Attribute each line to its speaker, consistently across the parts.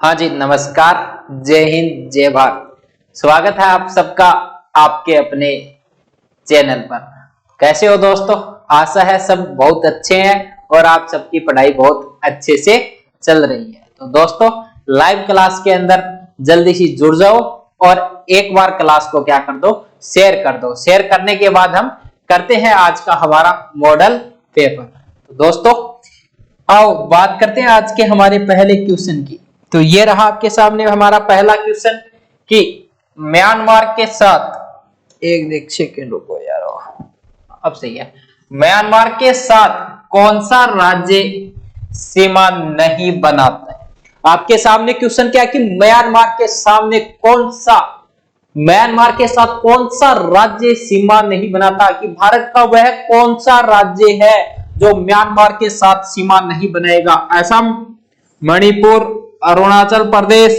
Speaker 1: हाँ जी, नमस्कार। जय हिंद, जय भारत। स्वागत है आप सबका आपके अपने चैनल पर। कैसे हो दोस्तों? आशा है सब बहुत अच्छे हैं और आप सबकी पढ़ाई बहुत अच्छे से चल रही है। तो दोस्तों, लाइव क्लास के अंदर जल्दी से जुड़ जाओ और एक बार क्लास को क्या कर दो, शेयर कर दो। शेयर करने के बाद हम करते हैं आज का हमारा मॉडल पेपर। तो दोस्तों, आओ बात करते हैं आज के हमारे पहले क्वेश्चन की। तो ये रहा आपके सामने हमारा पहला क्वेश्चन कि म्यांमार के साथ एक सेकेंड रुको यार, अब सही है। म्यांमार के साथ कौन सा राज्य सीमा नहीं बनाता है? आपके सामने क्वेश्चन क्या है कि म्यांमार के साथ कौन सा राज्य सीमा नहीं बनाता, कि भारत का वह कौन सा राज्य है जो म्यांमार के साथ सीमा नहीं बनाएगा? असम, मणिपुर, अरुणाचल प्रदेश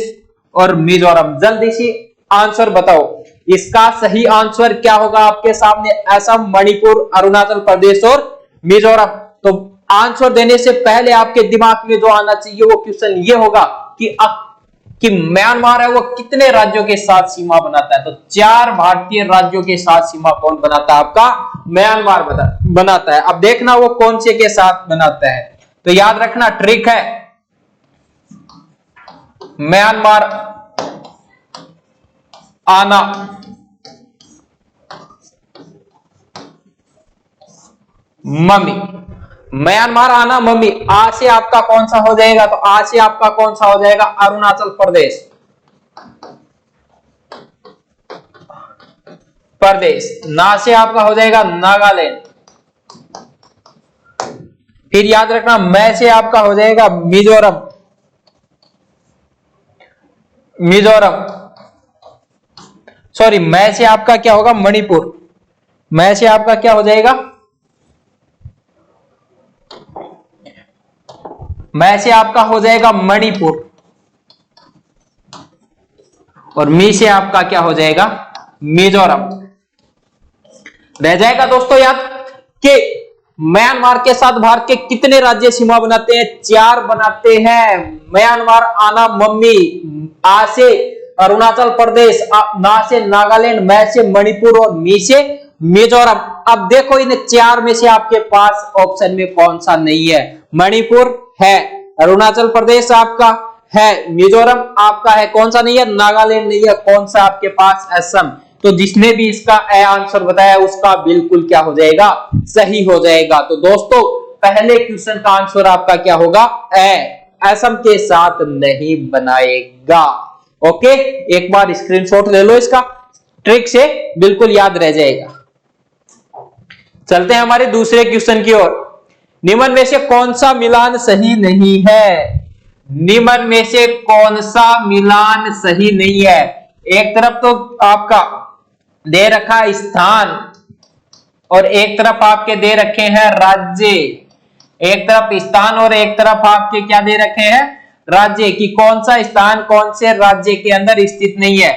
Speaker 1: और मिजोरम। जल्दी से आंसर बताओ। इसका सही आंसर क्या होगा आपके सामने? असम, मणिपुर, अरुणाचल प्रदेश और मिजोरम। तो आंसर देने से पहले आपके दिमाग में जो आना चाहिए वो क्वेश्चन ये होगा कि म्यांमार है वो कितने राज्यों के साथ सीमा बनाता है? तो 4 भारतीय राज्यों के साथ सीमा कौन बनाता है? आपका म्यांमार बनाता है। अब देखना वो कौन से के साथ बनाता है। तो याद रखना, ट्रिक है, म्यांमार आना मम्मी, म्यांमार आना मम्मी। आ से आपका कौन सा हो जाएगा? तो आ से आपका कौन सा हो जाएगा? अरुणाचल प्रदेश। ना से आपका हो जाएगा नागालैंड। फिर याद रखना, मैं से आपका हो जाएगा मिजोरम। सॉरी, मैं से आपका क्या होगा? मणिपुर। मैं से आपका क्या हो जाएगा? मैं से आपका हो जाएगा मणिपुर। और मी से आपका क्या हो जाएगा? मिजोरम। रह जाएगा दोस्तों याद कि म्यांमार के साथ भारत के कितने राज्य सीमा बनाते हैं? 4 बनाते हैं। म्यांमार आना मम्मी, आ से अरुणाचल प्रदेश, ना से नागालैंड, मैं से मणिपुर और मी से मिजोरम। अब देखो इन 4 में से आपके पास ऑप्शन में कौन सा नहीं है? मणिपुर है, अरुणाचल प्रदेश आपका है, मिजोरम आपका है, कौन सा नहीं है? नागालैंड नहीं है, कौन सा आपके पास? असम। तो जिसने भी इसका ए आंसर बताया उसका बिल्कुल क्या हो जाएगा? सही हो जाएगा। तो दोस्तों, पहले क्वेश्चन का आंसर आपका क्या होगा? ए, असम के साथ नहीं बनाएगा। ओके, एक बार स्क्रीनशॉट ले लो इसका, ट्रिक से बिल्कुल याद रह जाएगा। चलते हैं हमारे दूसरे क्वेश्चन की ओर। निम्न में से कौन सा मिलान सही नहीं है? निम्न में से कौन सा मिलान सही नहीं है? एक तरफ तो आपका दे रखा स्थान और एक तरफ आपके दे रखे हैं राज्य। एक तरफ स्थान और एक तरफ आपके क्या दे रखे हैं? राज्य। कि कौन सा स्थान कौन से राज्य के अंदर स्थित नहीं है?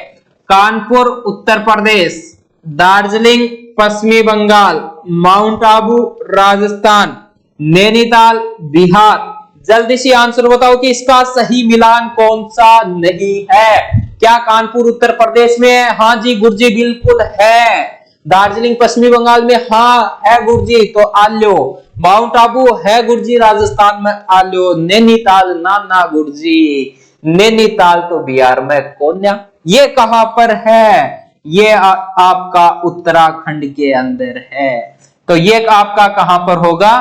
Speaker 1: कानपुर उत्तर प्रदेश, दार्जिलिंग पश्चिमी बंगाल, माउंट आबू राजस्थान, नैनीताल बिहार। जल्दी से आंसर बताओ कि इसका सही मिलान कौन सा नहीं है? क्या कानपुर उत्तर प्रदेश में है? हाँ जी गुरुजी, बिल्कुल है। दार्जिलिंग पश्चिमी बंगाल में? हाँ है गुरुजी, तो आल्यो। माउंट आबू है गुरुजी, राजस्थान में, आल्यो। नैनीताल ना गुरुजी, नैनीताल तो बिहार में, कोन्या। ये कहां पर है? ये आपका उत्तराखंड के अंदर है। तो ये आपका कहां पर होगा?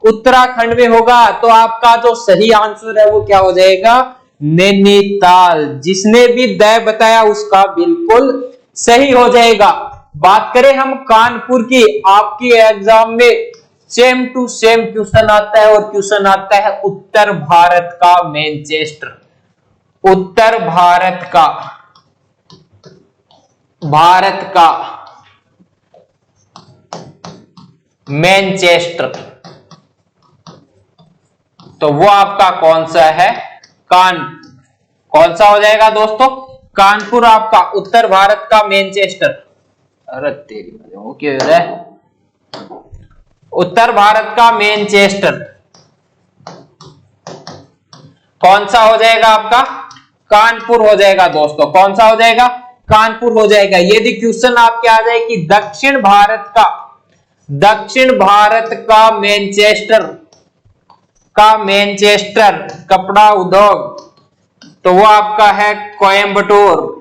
Speaker 1: उत्तराखंड में होगा। तो आपका जो सही आंसर है वो क्या हो जाएगा? नैनीताल। जिसने भी दय बताया उसका बिल्कुल सही हो जाएगा। बात करें हम कानपुर की, आपकी एग्जाम में सेम टू सेम क्वेश्चन आता है और क्वेश्चन आता है उत्तर भारत का मैनचेस्टर। उत्तर भारत का मैनचेस्टर। तो वो आपका कौन सा है? कौन सा हो जाएगा दोस्तों? कानपुर आपका उत्तर भारत का मैनचेस्टर। अरे तेरी वो क्या है? उत्तर भारत का मैनचेस्टर कौन सा हो जाएगा आपका? कानपुर हो जाएगा दोस्तों। कौन सा हो जाएगा? कानपुर हो जाएगा। यदि क्वेश्चन आपके आ जाए कि दक्षिण भारत का मैनचेस्टर कपड़ा उद्योग, तो वो आपका है कोयम्बटूर।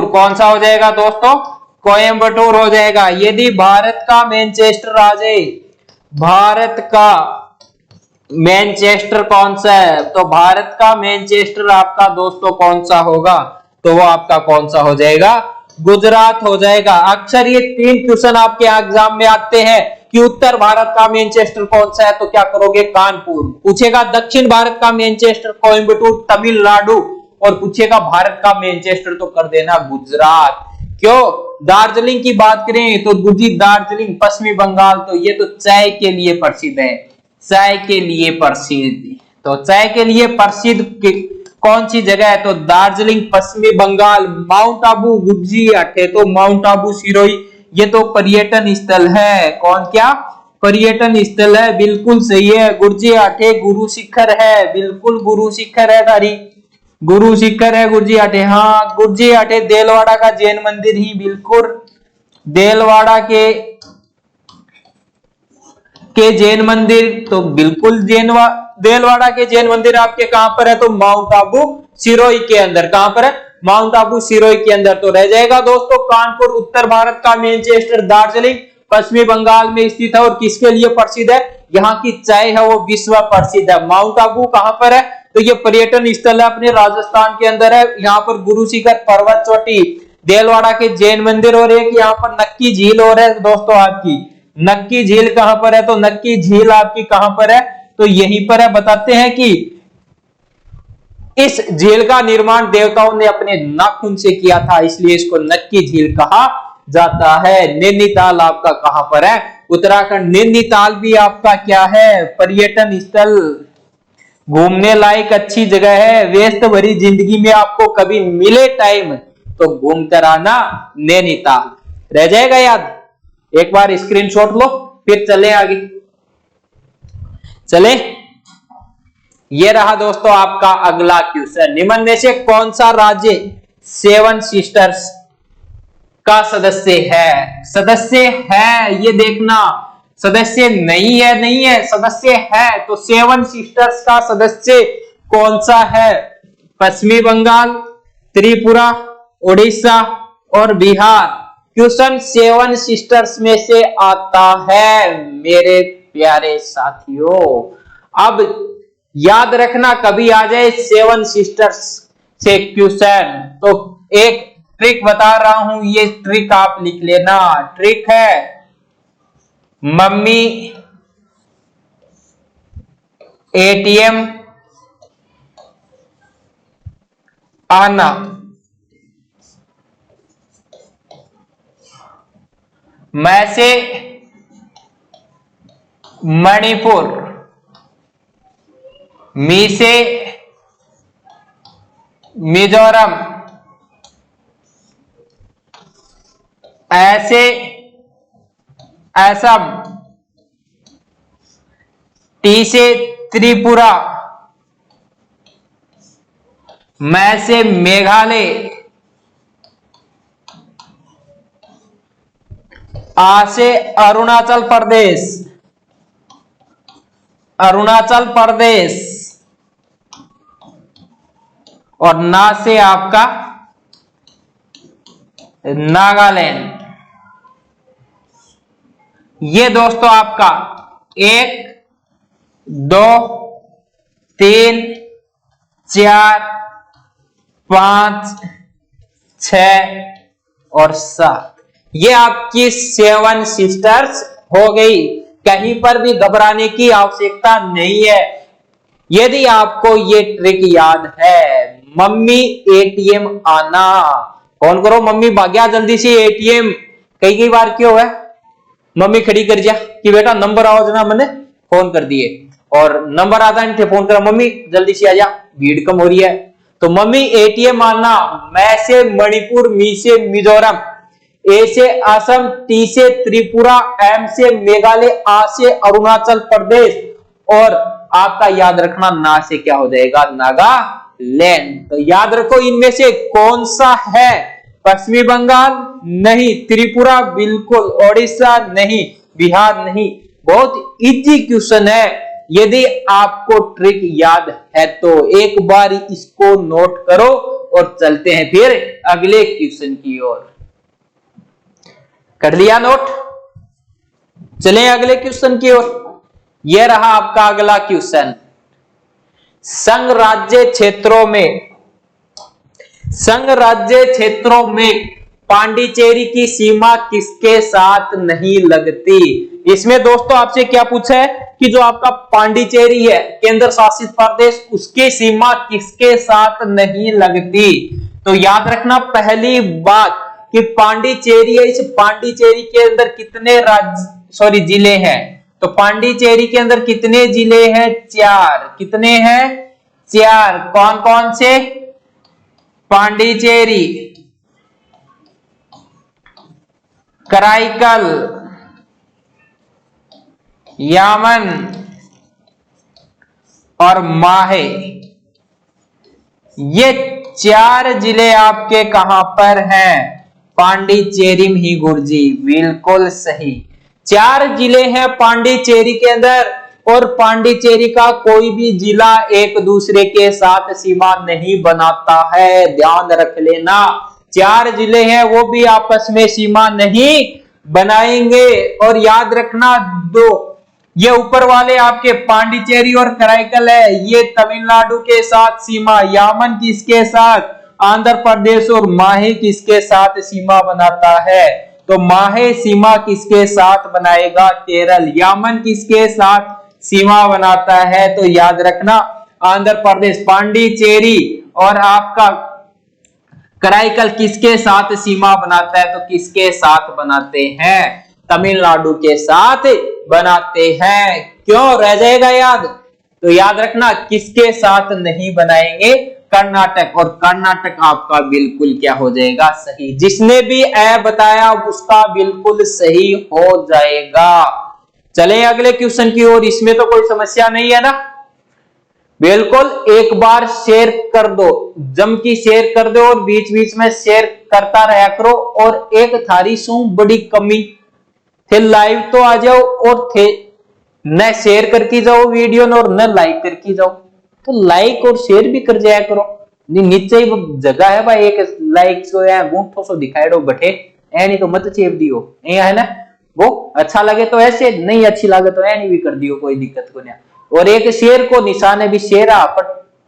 Speaker 1: कौन सा हो जाएगा दोस्तों? कोयम्बटूर हो जाएगा। यदि भारत का मैनचेस्टर आ जाए, भारत का मैनचेस्टर कौन सा है, तो भारत का मैनचेस्टर आपका दोस्तों कौन सा होगा? तो वो आपका कौन सा हो जाएगा? गुजरात हो जाएगा। अक्सर ये 3 क्वेश्चन आपके एग्जाम में आते हैं कि उत्तर भारत का मैनचेस्टर कौन सा है, तो क्या करोगे? कानपुर। पूछेगा दक्षिण भारत का मैनचेस्टर कोयम्बटूर तमिलनाडु, और पूछेगा भारत का मैनचेस्टर तो कर देना गुजरात। क्यों? दार्जिलिंग की बात करें तो दार्जिलिंग पश्चिमी बंगाल, तो ये तो चाय के लिए प्रसिद्ध है। चाय के लिए प्रसिद्ध, तो चाय के लिए प्रसिद्ध कौन सी जगह है? तो दार्जिलिंग पश्चिमी बंगाल। माउंट आबू गुजरात है, तो माउंट आबू सिरोही ये तो पर्यटन स्थल है। कौन? क्या पर्यटन स्थल है? बिल्कुल सही है। गुरजियाट गुरु शिखर है, बिल्कुल गुरु शिखर है तारी, गुरु शिखर है गुरजियाट। हाँ गुरजियाट देलवाड़ा का जैन मंदिर ही, बिल्कुल देलवाड़ा के जैन मंदिर, तो बिल्कुल देलवाड़ा के जैन मंदिर आपके कहां पर है? तो माउंट आबू सिरोही के अंदर। कहां पर है? माउंट आबू सिरोही के अंदर। तो रह जाएगा दोस्तों कानपुर उत्तर भारत का मैनचेस्टर, दार्जिलिंग पश्चिमी बंगाल में स्थित है और किसके लिए प्रसिद्ध है? यहाँ की चाय है वो विश्व प्रसिद्ध है। माउंट आबू कहां पर है? तो ये पर्यटन स्थल है अपने राजस्थान के अंदर है। यहाँ पर गुरु शिखर पर्वत चोटी, देलवाड़ा के जैन मंदिर, और एक यहाँ पर नक्की झील हो रहा है दोस्तों आपकी। नक्की झील कहां पर है? तो नक्की झील आपकी कहां पर है? तो यहीं पर है। बताते हैं कि इस झील का निर्माण देवताओं ने अपने नाखून से किया था, इसलिए इसको नक्की झील कहा जाता है। नैनीताल आपका कहां पर है? उत्तराखंड। नैनीताल भी आपका क्या है? पर्यटन स्थल, घूमने लायक अच्छी जगह है। व्यस्त भरी जिंदगी में आपको कभी मिले टाइम तो घूम कर आना नैनीताल। रह जाएगा याद? एक बार स्क्रीनशॉट लो, फिर चले आगे। चले, ये रहा दोस्तों आपका अगला क्वेश्चन। निम्न में से कौन सा राज्य 7 सिस्टर्स का सदस्य है? सदस्य है, ये देखना, सदस्य नहीं है, नहीं है, सदस्य है। तो 7 सिस्टर्स का सदस्य कौन सा है? पश्चिमी बंगाल, त्रिपुरा, उड़ीसा और बिहार। क्वेश्चन 7 सिस्टर्स में से आता है मेरे प्यारे साथियों। अब याद रखना, कभी आ जाए 7 सिस्टर्स से क्वेश्चन तो एक ट्रिक बता रहा हूं, ये ट्रिक आप लिख लेना। ट्रिक है मम्मी एटीएम आना, मैं से मणिपुर, मी से मिजोरम, ऐसे असम, टी से त्रिपुरा, मैं से मेघालय, आ से अरुणाचल प्रदेश, अरुणाचल प्रदेश, और ना से आपका नागालैंड। ये दोस्तों आपका 1 2 3 4 5 6 और 7, ये आपकी 7 सिस्टर्स हो गई। कहीं पर भी घबराने की आवश्यकता नहीं है। यदि आपको ये ट्रिक याद है, मम्मी एटीएम आना, फोन करो मम्मी भाग्या जल्दी से एटीएम। कई बार क्यों है मम्मी खड़ी कर जा कि बेटा नंबर आओ जना, मैंने फोन कर दिए और नंबर आता नहीं थे, फोन करा मम्मी जल्दी से आ जा, भीड़ कम हो रही है। तो मम्मी एटीएम आना, मैं से मणिपुर, मी से मिजोरम, ए से असम, टी से त्रिपुरा, एम से मेघालय, आ से अरुणाचल प्रदेश, और आपका याद रखना ना से क्या हो जाएगा? नागालैंड। नागालैंड। तो याद रखो इनमें से कौन सा है? पश्चिमी बंगाल नहीं, त्रिपुरा बिल्कुल, ओडिशा नहीं, बिहार नहीं। बहुत इजी क्वेश्चन है, यदि आपको ट्रिक याद है तो एक बार इसको नोट करो और चलते हैं फिर अगले क्वेश्चन की ओर। कर लिया नोट? चलें अगले क्वेश्चन की ओर। यह रहा आपका अगला क्वेश्चन। संघ राज्य क्षेत्रों में पांडिचेरी की सीमा किसके साथ नहीं लगती? इसमें दोस्तों आपसे क्या पूछा है कि जो आपका पांडिचेरी है केंद्र शासित प्रदेश, उसकी सीमा किसके साथ नहीं लगती? तो याद रखना पहली बात कि पांडिचेरी है, इस पांडिचेरी के अंदर कितने जिले हैं? तो पांडिचेरी के अंदर कितने जिले हैं? 4। कितने हैं? 4। कौन कौन से? पांडिचेरी, कराईकल, यामन और माहे। ये 4 जिले आपके कहां पर हैं? पांडिचेरी में ही गुरुजी, बिल्कुल सही। 4 जिले हैं पांडिचेरी के अंदर, और पांडिचेरी का कोई भी जिला एक दूसरे के साथ सीमा नहीं बनाता है, ध्यान रख लेना। 4 जिले हैं, वो भी आपस में सीमा नहीं बनाएंगे। और याद रखना ये ऊपर वाले आपके पांडिचेरी और कराईकल है, ये तमिलनाडु के साथ सीमा, यामन किसके साथ? आंध्र प्रदेश, और माहे किसके साथ सीमा बनाता है? तो माहे सीमा किसके साथ बनाएगा? केरल। यामन किसके साथ सीमा बनाता है? तो याद रखना आंध्र प्रदेश। पांडिचेरी और आपका कराईकल किसके साथ सीमा बनाता है? तो किसके साथ बनाते हैं? तमिलनाडु के साथ बनाते हैं। क्यों रह जाएगा याद? तो याद रखना किसके साथ नहीं बनाएंगे? कर्नाटक। और कर्नाटक आपका बिल्कुल क्या हो जाएगा? सही। जिसने भी ए बताया उसका बिल्कुल सही हो जाएगा। चले अगले क्वेश्चन की ओर। इसमें तो कोई समस्या नहीं है ना? बिल्कुल। एक बार शेयर कर दो, जम की शेयर कर दो, और बीच बीच में शेयर करता रहा करो। और एक थारी सू बड़ी कमी थे, लाइव तो आ जाओ, और थे न शेयर करके जाओ वीडियो और न लाइक करके जाओ। तो लाइक और शेयर भी कर जाया करो। नीचे ही जगह है भाई, एक लाइक सो है गुंठो सो दिखाई दो बटे, नहीं तो मत चेप दियो, है ना? वो अच्छा लगे तो ऐसे, नहीं अच्छी लगे तो नहीं भी कर दियो, कोई दिक्कत को नहीं। और एक शेयर को निशान है भी शेयर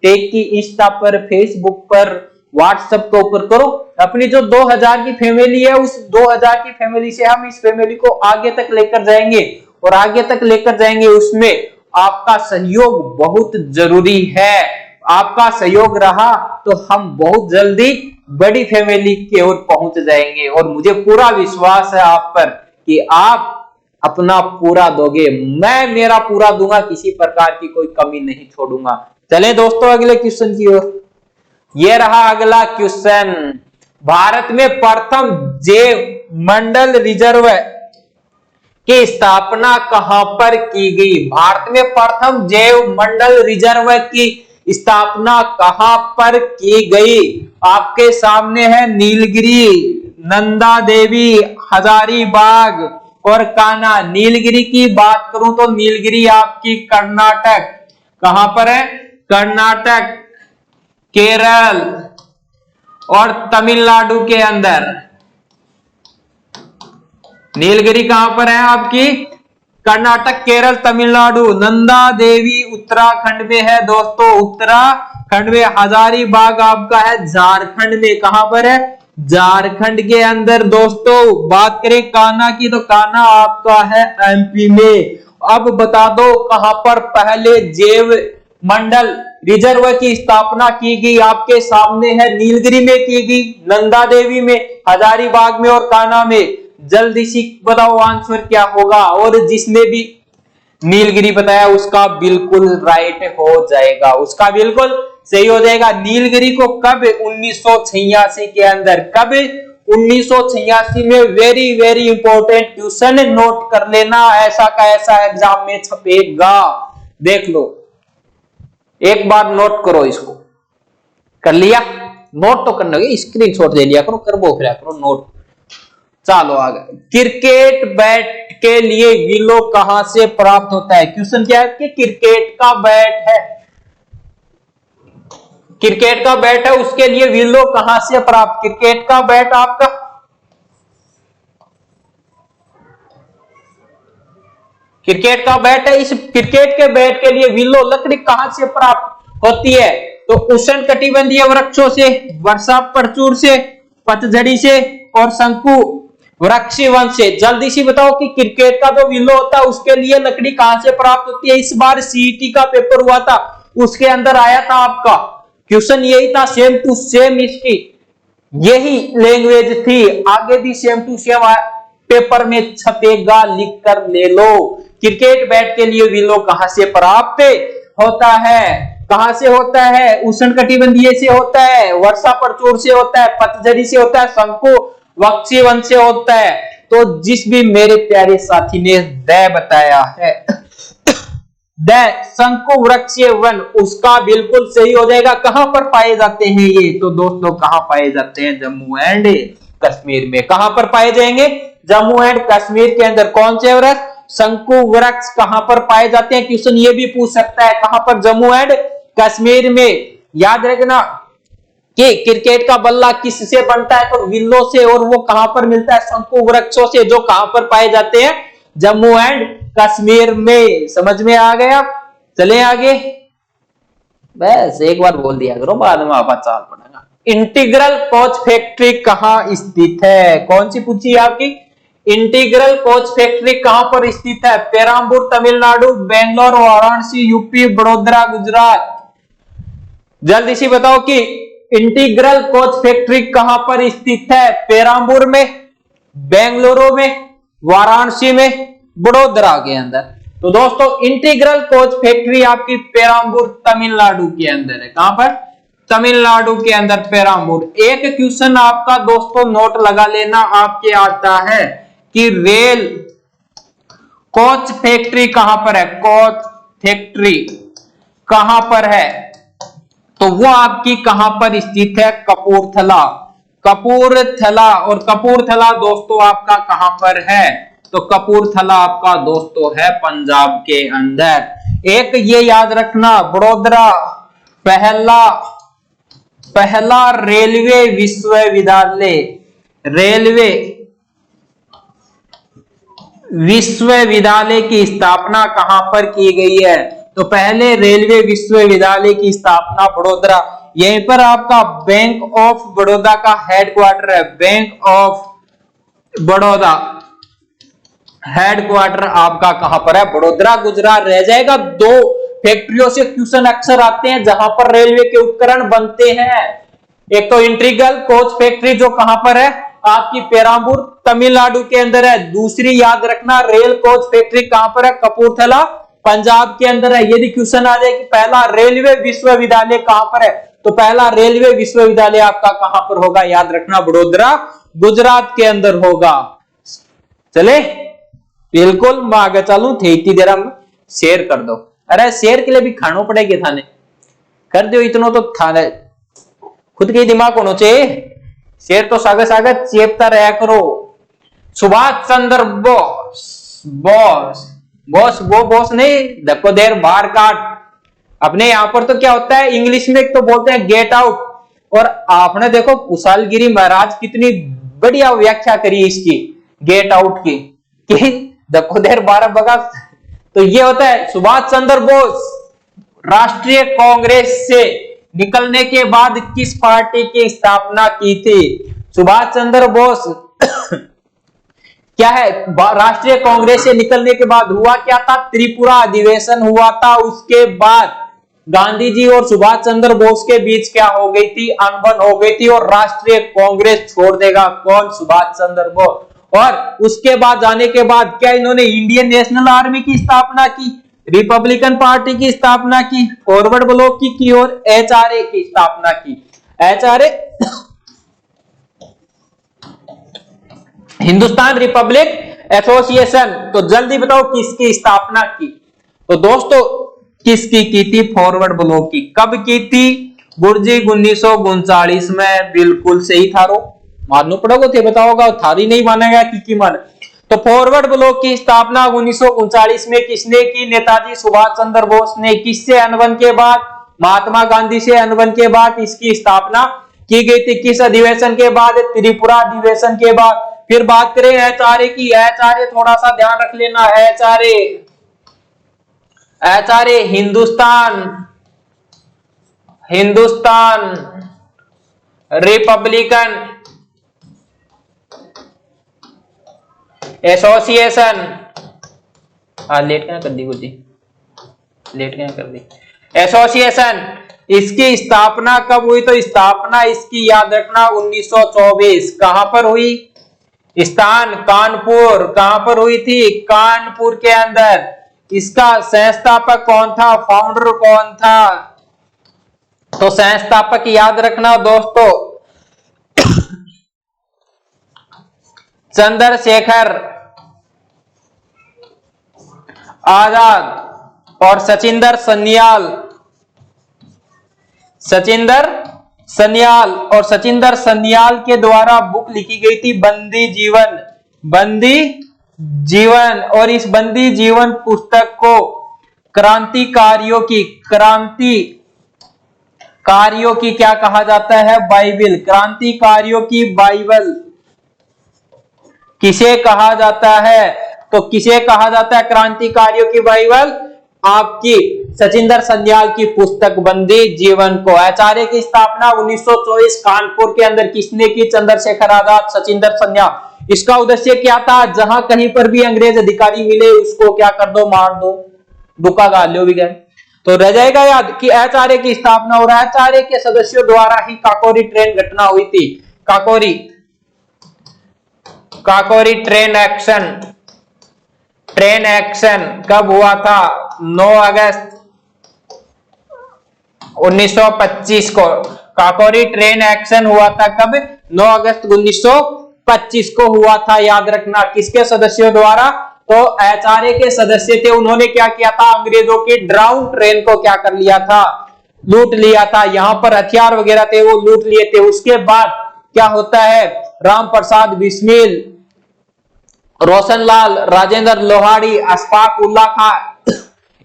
Speaker 1: टेक की इंस्टा पर, फेसबुक पर, व्हाट्सएप के ऊपर करो। अपनी जो 2000 की फैमिली है, उस 2000 की फैमिली से हम इस फैमिली को आगे तक लेकर जाएंगे, और आगे तक लेकर जाएंगे उसमें आपका सहयोग बहुत जरूरी है। आपका सहयोग रहा तो हम बहुत जल्दी बड़ी फैमिली की ओर पहुंच जाएंगे। और मुझे पूरा विश्वास है आप पर कि आप अपना पूरा दोगे, मैं मेरा पूरा दूंगा, किसी प्रकार की कोई कमी नहीं छोड़ूंगा। चलें दोस्तों अगले क्वेश्चन की ओर। यह रहा अगला क्वेश्चन। भारत में प्रथम जैव मंडल रिजर्व की स्थापना कहां पर की गई? भारत में प्रथम जैव मंडल रिजर्व की स्थापना कहां पर की गई? आपके सामने है नीलगिरी, नंदा देवी, हजारीबाग और कान्हा। नीलगिरी की बात करूं तो नीलगिरी आपकी कर्नाटक, कहां पर है? कर्नाटक, केरल और तमिलनाडु के अंदर। नीलगिरी कहां पर है आपकी? कर्नाटक, केरल, तमिलनाडु। नंदा देवी उत्तराखंड में है दोस्तों, उत्तराखंड में। हजारीबाग आपका है झारखंड में। कहां पर है? झारखंड के अंदर दोस्तों। बात करें कान्हा की तो कान्हा आपका है एमपी में। अब बता दो कहां पर पहले जैव मंडल रिजर्व की स्थापना की गई? आपके सामने है, नीलगिरी में की गई, नंदा देवी में, हजारीबाग में और कान्हा में। जल्दी से बताओ आंसर क्या होगा। और जिसने भी नीलगिरी बताया उसका बिल्कुल राइट हो जाएगा, उसका बिल्कुल सही हो जाएगा। नीलगिरी को कब? 1986 के अंदर। कब? 1986 में। Very very important question, note कर लेना, ऐसा का ऐसा एग्जाम में छपेगा। देख लो, एक बार नोट करो इसको। कर लिया, नोट तो करना होगा, स्क्रीनशॉट ले लिया करो, करबो फिर करो नोट। चलो आगे, क्रिकेट बैट के लिए विलो कहां से प्राप्त होता है? क्वेश्चन क्या है कि क्रिकेट का बैट है, क्रिकेट का बैट है, उसके लिए विलो कहां से प्राप्त? क्रिकेट का बैट आपका क्रिकेट का बैट है, इस क्रिकेट के बैट के लिए विलो लकड़ी कहां से प्राप्त होती है? तो उष्ण कटिबंधीय वृक्षों से, वर्षा प्रचुर से, पतझड़ी से और शंकु वृक्षी वन से। जल्दी से बताओ कि क्रिकेट का जो विलो होता है उसके लिए लकड़ी कहां से प्राप्त होती है? इस बार सीईटी का पेपर हुआ था, उसके अंदर आया था आपका क्वेश्चन यही था, सेम टू सेम इसकी यही लैंग्वेज थी, आगे भी सेम टू सेम पेपर में छपेगा, लिख कर ले लो। क्रिकेट बैट के लिए विलो कहां से प्राप्त होता है? कहां से होता है? उष्ण कटिबंधीय से होता है, वर्षा प्रचुर से होता है, पतझड़ी से होता है, शंकु वृक्षी वन से होता है। तो जिस भी मेरे प्यारे साथी ने द बताया है द शंकु वृक्षीय वन, उसका बिल्कुल सही हो जाएगा। कहां पर पाए जाते हैं ये? तो दोस्तों कहां पाए जाते हैं? जम्मू एंड कश्मीर में। कहां पर पाए जाएंगे? जम्मू एंड कश्मीर के अंदर। कौन से वृक्ष? शंकु वृक्ष कहां पर पाए जाते हैं? क्वेश्चन ये भी पूछ सकता है, कहां पर? जम्मू एंड कश्मीर में। याद रखना कि क्रिकेट का बल्ला किससे बनता है? तो विल्लो से, और वो कहां पर मिलता है? शंकु वृक्षों से, जो कहां पर पाए जाते हैं? जम्मू एंड कश्मीर में। समझ में आ गया? चले आगे, बस एक बार बोल दिया करो, बाद में आप चाल पड़ेगा। इंटीग्रल कोच फैक्ट्री कहां स्थित है? कौन सी पूछी आपकी? इंटीग्रल कोच फैक्ट्री कहां पर स्थित है? पेराम्बूर तमिलनाडु, बेंगलोर, वाराणसी, यूपी, बड़ोदरा गुजरात। जल्दी से बताओ कि इंटीग्रल कोच फैक्ट्री कहां पर स्थित है? पेराम्बूर में, बेंगलुरु में, वाराणसी में, बड़ोदरा के अंदर। तो दोस्तों इंटीग्रल कोच फैक्ट्री आपकी पेराम्बूर तमिलनाडु के अंदर है। कहां पर? तमिलनाडु के अंदर, पेराम्बूर। एक क्वेश्चन आपका दोस्तों नोट लगा लेना, आपके आता है कि रेल कोच फैक्ट्री कहां पर है? कोच फैक्ट्री कहां पर है? तो वो आपकी कहां पर स्थित है? कपूरथला। कपूरथला, और कपूरथला दोस्तों आपका कहां पर है? तो कपूरथला आपका दोस्तों है पंजाब के अंदर। एक ये याद रखना, बड़ोदरा पहला रेलवे विश्वविद्यालय, रेलवे विश्वविद्यालय की स्थापना कहां पर की गई है? तो पहले रेलवे विश्वविद्यालय की स्थापना बड़ोदरा, यहीं पर आपका बैंक ऑफ बड़ौदा का हेडक्वार्टर है। बैंक ऑफ बड़ौदा हेडक्वार्टर आपका कहां पर है? बड़ोदरा गुजरात रह जाएगा। दो फैक्ट्रियों से क्वेश्चन अक्सर आते हैं जहां पर रेलवे के उपकरण बनते हैं। एक तो इंटीग्रल कोच फैक्ट्री जो कहां पर है? आपकी पेराम्बूर तमिलनाडु के अंदर है। दूसरी याद रखना, रेल कोच फैक्ट्री कहां पर है? कपूरथला पंजाब के अंदर है। यदि क्वेश्चन आ जाए कि पहला रेलवे विश्वविद्यालय कहां पर है, तो पहला रेलवे विश्वविद्यालय आपका कहां पर होगा? याद रखना, बड़ोदरा गुजरात के अंदर होगा। चले बिल्कुल, मैं आगे चलू थे इतनी देर में शेयर कर दो। अरे शेयर के लिए भी खानो पड़ेगा थाने, कर दो इतना तो थाने खुद के दिमाग होना चाहिए। शेयर तो सागे सागे चेपता रहा करो। सुभाष चंद्र बोस वो बॉस नहीं, धक्को देर बाहर काट। अपने यहां पर तो क्या होता है, इंग्लिश में तो बोलते हैं गेट आउट, और आपने देखो कुशालगिरी महाराज कितनी बढ़िया व्याख्या करी इसकी गेट आउट की, कि धक्को देर बाहर बगा। तो ये होता है सुभाष चंद्र बोस राष्ट्रीय कांग्रेस से निकलने के बाद किस पार्टी की स्थापना की थी? सुभाष चंद्र बोस क्या है, राष्ट्रीय कांग्रेस से निकलने के बाद हुआ क्या था? त्रिपुरा अधिवेशन हुआ था। उसके बाद गांधी जी और सुभाष चंद्र बोस के बीच क्या हो गई थी? अनबन हो गई थी, और राष्ट्रीय कांग्रेस छोड़ देगा कौन? सुभाष चंद्र बोस। और उसके बाद जाने के बाद क्या इन्होंने इंडियन नेशनल आर्मी की स्थापना की, रिपब्लिकन पार्टी की स्थापना की, फॉरवर्ड ब्लॉक की और एचआरए की स्थापना की। HRA Hindustan Republic association. तो जल्दी बताओ किसकी स्थापना की? तो दोस्तों किसकी की थी? फॉरवर्ड ब्लॉक की। कब की थी? गुरुजी 1939 में, बिल्कुल सही थारो, मानना पड़ेगा थे, बताओगा थारी नहीं मानेगा कि मान। तो फॉरवर्ड ब्लॉक की स्थापना 1939 में किसने की? नेताजी सुभाष चंद्र बोस ने। किससे अनबन के बाद? महात्मा गांधी से अनबन के बाद इसकी स्थापना की गई थी। किस अधिवेशन के बाद? त्रिपुरा अधिवेशन के बाद। फिर बात करें एचआरए की। एचआरए थोड़ा सा ध्यान रख लेना, HRA Hindustan Republican Association. Late क्या कर दी गुरुजी, लेट क्या कर दी, एसोसिएशन। इसकी स्थापना कब हुई? तो स्थापना इसकी याद रखना 1924। कहां पर हुई? स्थान कानपुर। कहां पर हुई थी? कानपुर के अंदर। इसका संस्थापक कौन था? फाउंडर कौन था? तो संस्थापक याद रखना दोस्तों, चंद्रशेखर आजाद और सचिंदर सन्याल। और सचिंदर सन्याल के द्वारा बुक लिखी गई थी बंदी जीवन। और इस बंदी जीवन पुस्तक को क्रांतिकारियों की क्या कहा जाता है? बाइबल। क्रांतिकारियों की बाइबल किसे कहा जाता है? तो किसे कहा जाता है क्रांतिकारियों की बाइबल? आपकी सचिंदर सन्याल की पुस्तक बंदी जीवन को। एचआरए की स्थापना 1924 कानपुर के अंदर किसने की? चंद्रशेखर आजाद, सचिंदर सन्याल। इसका उद्देश्य क्या था? जहां कहीं पर भी अंग्रेज अधिकारी मिले उसको क्या कर दो? मार दो, दुका गालियो भी गए। तो रह जाएगा याद कि एचआरए की स्थापना और एचआरए के सदस्यों द्वारा ही काकोरी ट्रेन घटना हुई थी। काकोरी ट्रेन एक्शन कब हुआ था? 9 अगस्त 1925 को। काकोरी ट्रेन एक्शन हुआ था कब? 9 अगस्त 1925 को हुआ था, याद रखना। किसके सदस्यों द्वारा? तो एचआरए के सदस्य थे। उन्होंने क्या किया था? अंग्रेजों की ड्राउन ट्रेन को क्या कर लिया था? लूट लिया था। यहां पर हथियार वगैरह थे वो लूट लिए थे। उसके बाद क्या होता है? राम प्रसाद बिस्मिल, रोशनलाल, राजेंद्र लोहाड़ी, अशफाक उल्ला खां,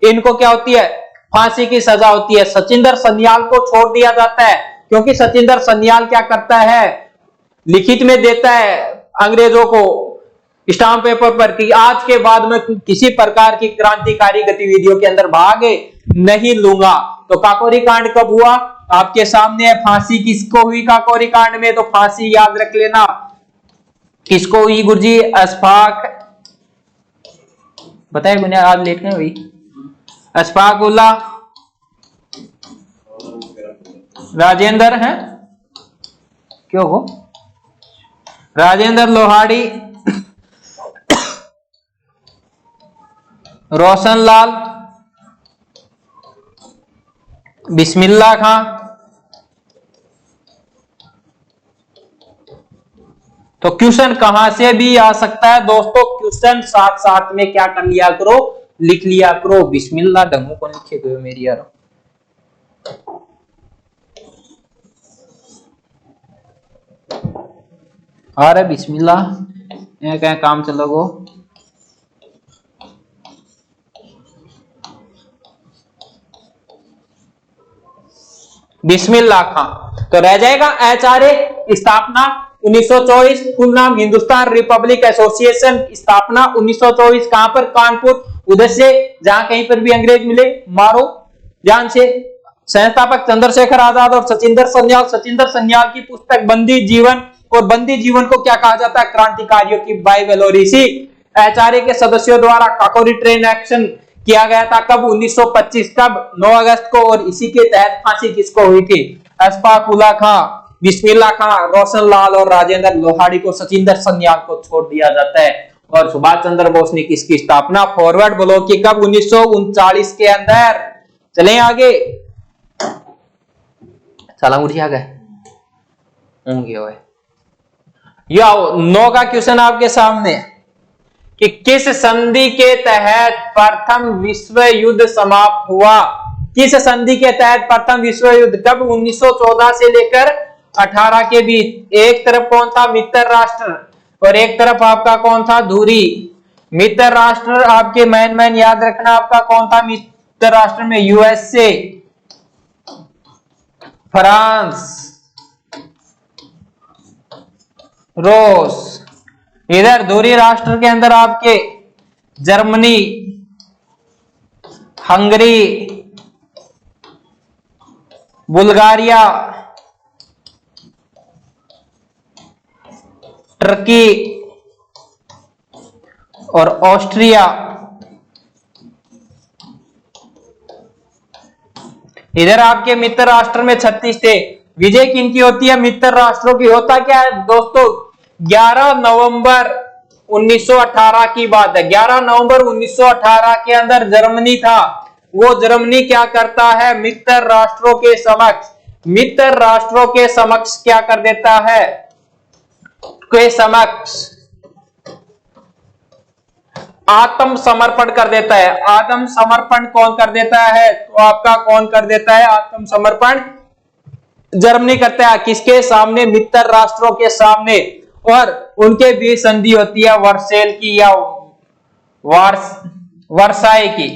Speaker 1: इनको क्या होती है? फांसी की सजा होती है। सचिंदर सन्याल को छोड़ दिया जाता है क्योंकि सचिंदर सन्याल क्या करता है? लिखित में देता है अंग्रेजों को स्टाम्प पेपर पर कि आज के बाद में किसी प्रकार की क्रांतिकारी गतिविधियों के अंदर भाग नहीं लूंगा। तो काकोरी कांड कब हुआ? आपके सामने है। फांसी किसको हुई काकोरी कांड में? तो फांसी याद रख लेना किसको हुई गुरुजी? अशफाक, बताए मैंने, आज लेट गए हुई। अशफाक उल्ला, राजेंद्र है क्यों हो, राजेंद्र लोहाड़ी, रोशनलाल, बिस्मिल्लाह खां। तो क्वेश्चन कहां से भी आ सकता है दोस्तों? क्वेश्चन साथ साथ में क्या कर लिया करो? लिख लिया करो। बिस्मिल्लाह ढंगों को लिखे गए मेरी यार। अरे बिस्मिल्लाह क्या काम चलोगो। बिस्मिल्लाह खां। तो रह जाएगा एचआरए स्थापना 1924, फुल नाम हिंदुस्तान रिपब्लिक एसोसिएशन, स्थापना 1924। कहां पर? कानपुर। उद्देश्य जहां कहीं पर भी अंग्रेज मिले मारो जान से। संस्थापक चंद्रशेखर आजाद और सचिंदर सन्याल की पुस्तक बंदी जीवन। और बंदी जीवन को क्या कहा जाता है? क्रांतिकारियों की बाइबल। और इसी एचआरए के सदस्यों द्वारा काकोरी ट्रेन एक्शन किया गया था कब? 1925। कब? 9 अगस्त को। और इसी के तहत फांसी किसको हुई थी? अशफाक उल्ला खां, बिस्मिल्लाह खां, रोशनलाल और राजेंद्र लोहाड़ी को, सचिंदर सन्याल को छोड़ दिया जाता है। और सुभाष चंद्र बोस ने किसकी स्थापना? फॉरवर्ड ब्लॉक की कब? 1939 के अंदर। चलें आगे। चला मुझे आ गए होंगे। या 9 का क्वेश्चन आपके सामने कि किस संधि के तहत प्रथम विश्व युद्ध समाप्त हुआ? किस संधि के तहत प्रथम विश्व युद्ध कब 1914 से लेकर 18 के बीच? एक तरफ कौन था? मित्र राष्ट्र, और एक तरफ आपका कौन था? धुरी। मित्र राष्ट्र आपके मैन याद रखना, आपका कौन था मित्र राष्ट्र में? यूएसए, फ्रांस, रूस। इधर धुरी राष्ट्र के अंदर आपके जर्मनी, हंगरी, बुल्गारिया, टर्की और ऑस्ट्रिया। इधर आपके मित्र राष्ट्र में 36 थे। विजय किनकी होती है? मित्र राष्ट्रों की। होता क्या है दोस्तों, 11 नवंबर 1918 की बात है। 11 नवंबर 1918 के अंदर जर्मनी था, वो जर्मनी क्या करता है? मित्र राष्ट्रों के समक्ष क्या कर देता है? के समक्ष आत्मसमर्पण कर देता है। आत्मसमर्पण कौन कर देता है? तो आपका कौन कर देता है आत्मसमर्पण? जर्मनी करता है। किसके सामने? मित्र राष्ट्रों के सामने। और उनके बीच संधि होती है वर्सेल की या वर्साई की।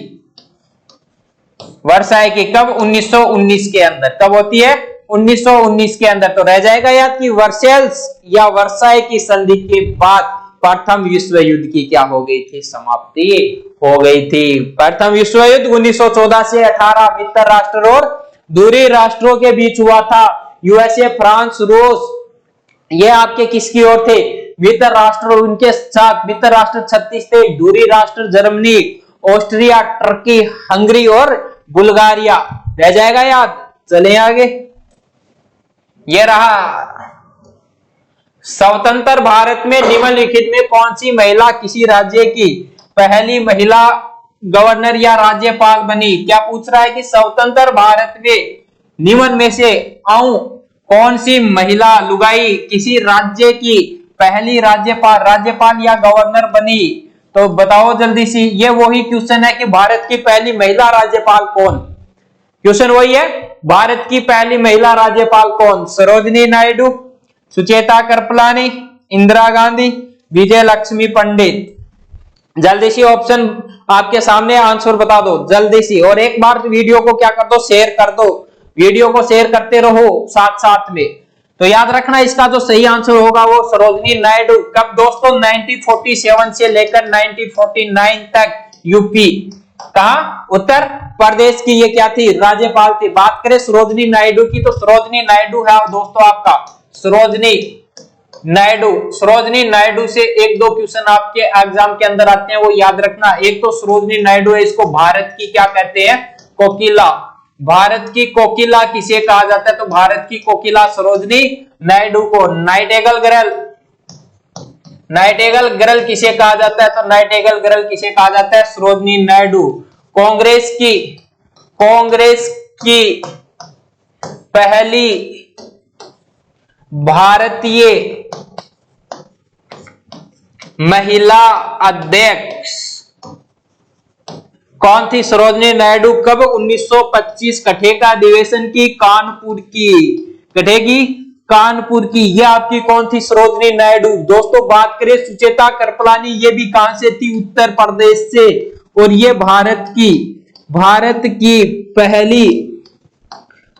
Speaker 1: वर्साई की कब? 1919 के अंदर। कब होती है? 1919 के अंदर। तो रह जाएगा याद कि वर्सेल्स या वर्साई की संधि के बाद प्रथम विश्व युद्ध की क्या हो गई थी? समाप्ति हो गई थी। प्रथम विश्व युद्ध 1914 से 18 मित्र राष्ट्र और दूरी राष्ट्रों के बीच हुआ था। यूएसए, फ्रांस, रूस, ये आपके किसकी ओर थे? मित्र राष्ट्र। उनके साथ मित्र राष्ट्र 36 थे। दूरी राष्ट्र जर्मनी, ऑस्ट्रिया, टर्की, हंगरी और बुल्गारिया। रह जाएगा याद। चले आगे। ये रहा। स्वतंत्र भारत में निम्नलिखित में कौन सी महिला किसी राज्य की पहली महिला गवर्नर या राज्यपाल बनी? क्या पूछ रहा है कि स्वतंत्र भारत में निम्न में से कौन सी महिला लुगाई किसी राज्य की पहली राज्यपाल या गवर्नर बनी? तो बताओ जल्दी सी। ये वही क्वेश्चन है कि भारत की पहली महिला राज्यपाल कौन? क्वेश्चन वही है, भारत की पहली महिला राज्यपाल कौन? सरोजिनी नायडू, सुचेता कृपलानी, इंदिरा गांधी, विजय लक्ष्मी पंडित। जल्दी सी ऑप्शन आपके सामने, आंसर बता दो जल्दी सी। और एक बार वीडियो को क्या कर दो? शेयर कर दो। वीडियो को शेयर करते रहो साथ साथ में। तो याद रखना इसका जो सही आंसर होगा वो सरोजिनी नायडू। कब दोस्तों? 1947 से लेकर 1949 तक यूपी, कहा? उत्तर प्रदेश की ये क्या थी? राज्यपाल थी। बात करें सरोजिनी नायडू की, तो सरोजिनी नायडू है दोस्तों आपका सरोजिनी नायडू। सरोजिनी नायडू से एक दो क्वेश्चन आपके एग्जाम के अंदर आते हैं, वो याद रखना। एक तो सरोजिनी नायडू है, इसको भारत की क्या कहते हैं? कोकिला। भारत की कोकिला किसे कहा जाता है? तो भारत की कोकिला सरोजिनी नायडू को। नाइटेगल गर्ल किसे कहा जाता है? तो नाइटेगल गर्ल किसे कहा जाता है? सरोजिनी नायडू। कांग्रेस की पहली भारतीय महिला अध्यक्ष कौन थी? सरोजिनी नायडू। कब? 1925 कठे का अधिवेशन की, कानपुर की। ये आपकी कौन थी? सरोजिनी नायडू। दोस्तों बात करें सुचेता कृपलानी, ये भी कहां से थी? उत्तर प्रदेश से। और ये भारत की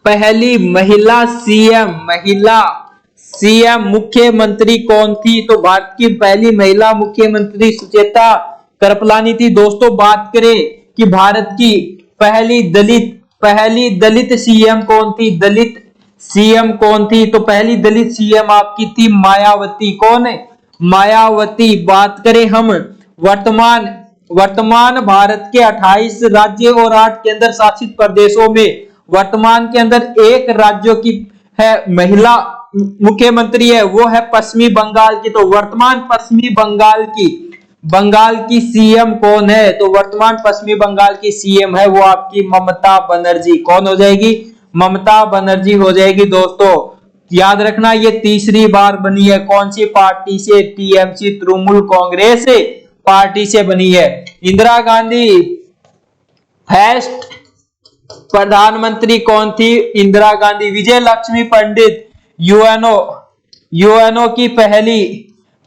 Speaker 1: पहली महिला सीएम मुख्यमंत्री कौन थी? तो भारत की पहली महिला मुख्यमंत्री सुचेता कृपलानी थी। दोस्तों बात करें कि भारत की पहली दलित सीएम कौन थी? तो पहली दलित सीएम आपकी थी मायावती। कौन है? मायावती। बात करें हम वर्तमान भारत के 28 राज्य और 8 केंद्र शासित प्रदेशों में वर्तमान के अंदर एक राज्य की है महिला मुख्यमंत्री है, वो है पश्चिमी बंगाल की। तो वर्तमान पश्चिमी बंगाल की सीएम कौन है? तो वर्तमान पश्चिमी बंगाल की सीएम है वो आपकी ममता बनर्जी। कौन हो जाएगी? ममता बनर्जी हो जाएगी। दोस्तों याद रखना ये तीसरी बार बनी है। कौन सी पार्टी से? टीएमसी, तृणमूल कांग्रेस पार्टी से बनी है। इंदिरा गांधी फर्स्ट प्रधानमंत्री कौन थी? इंदिरा गांधी। विजय लक्ष्मी पंडित यूएनओ की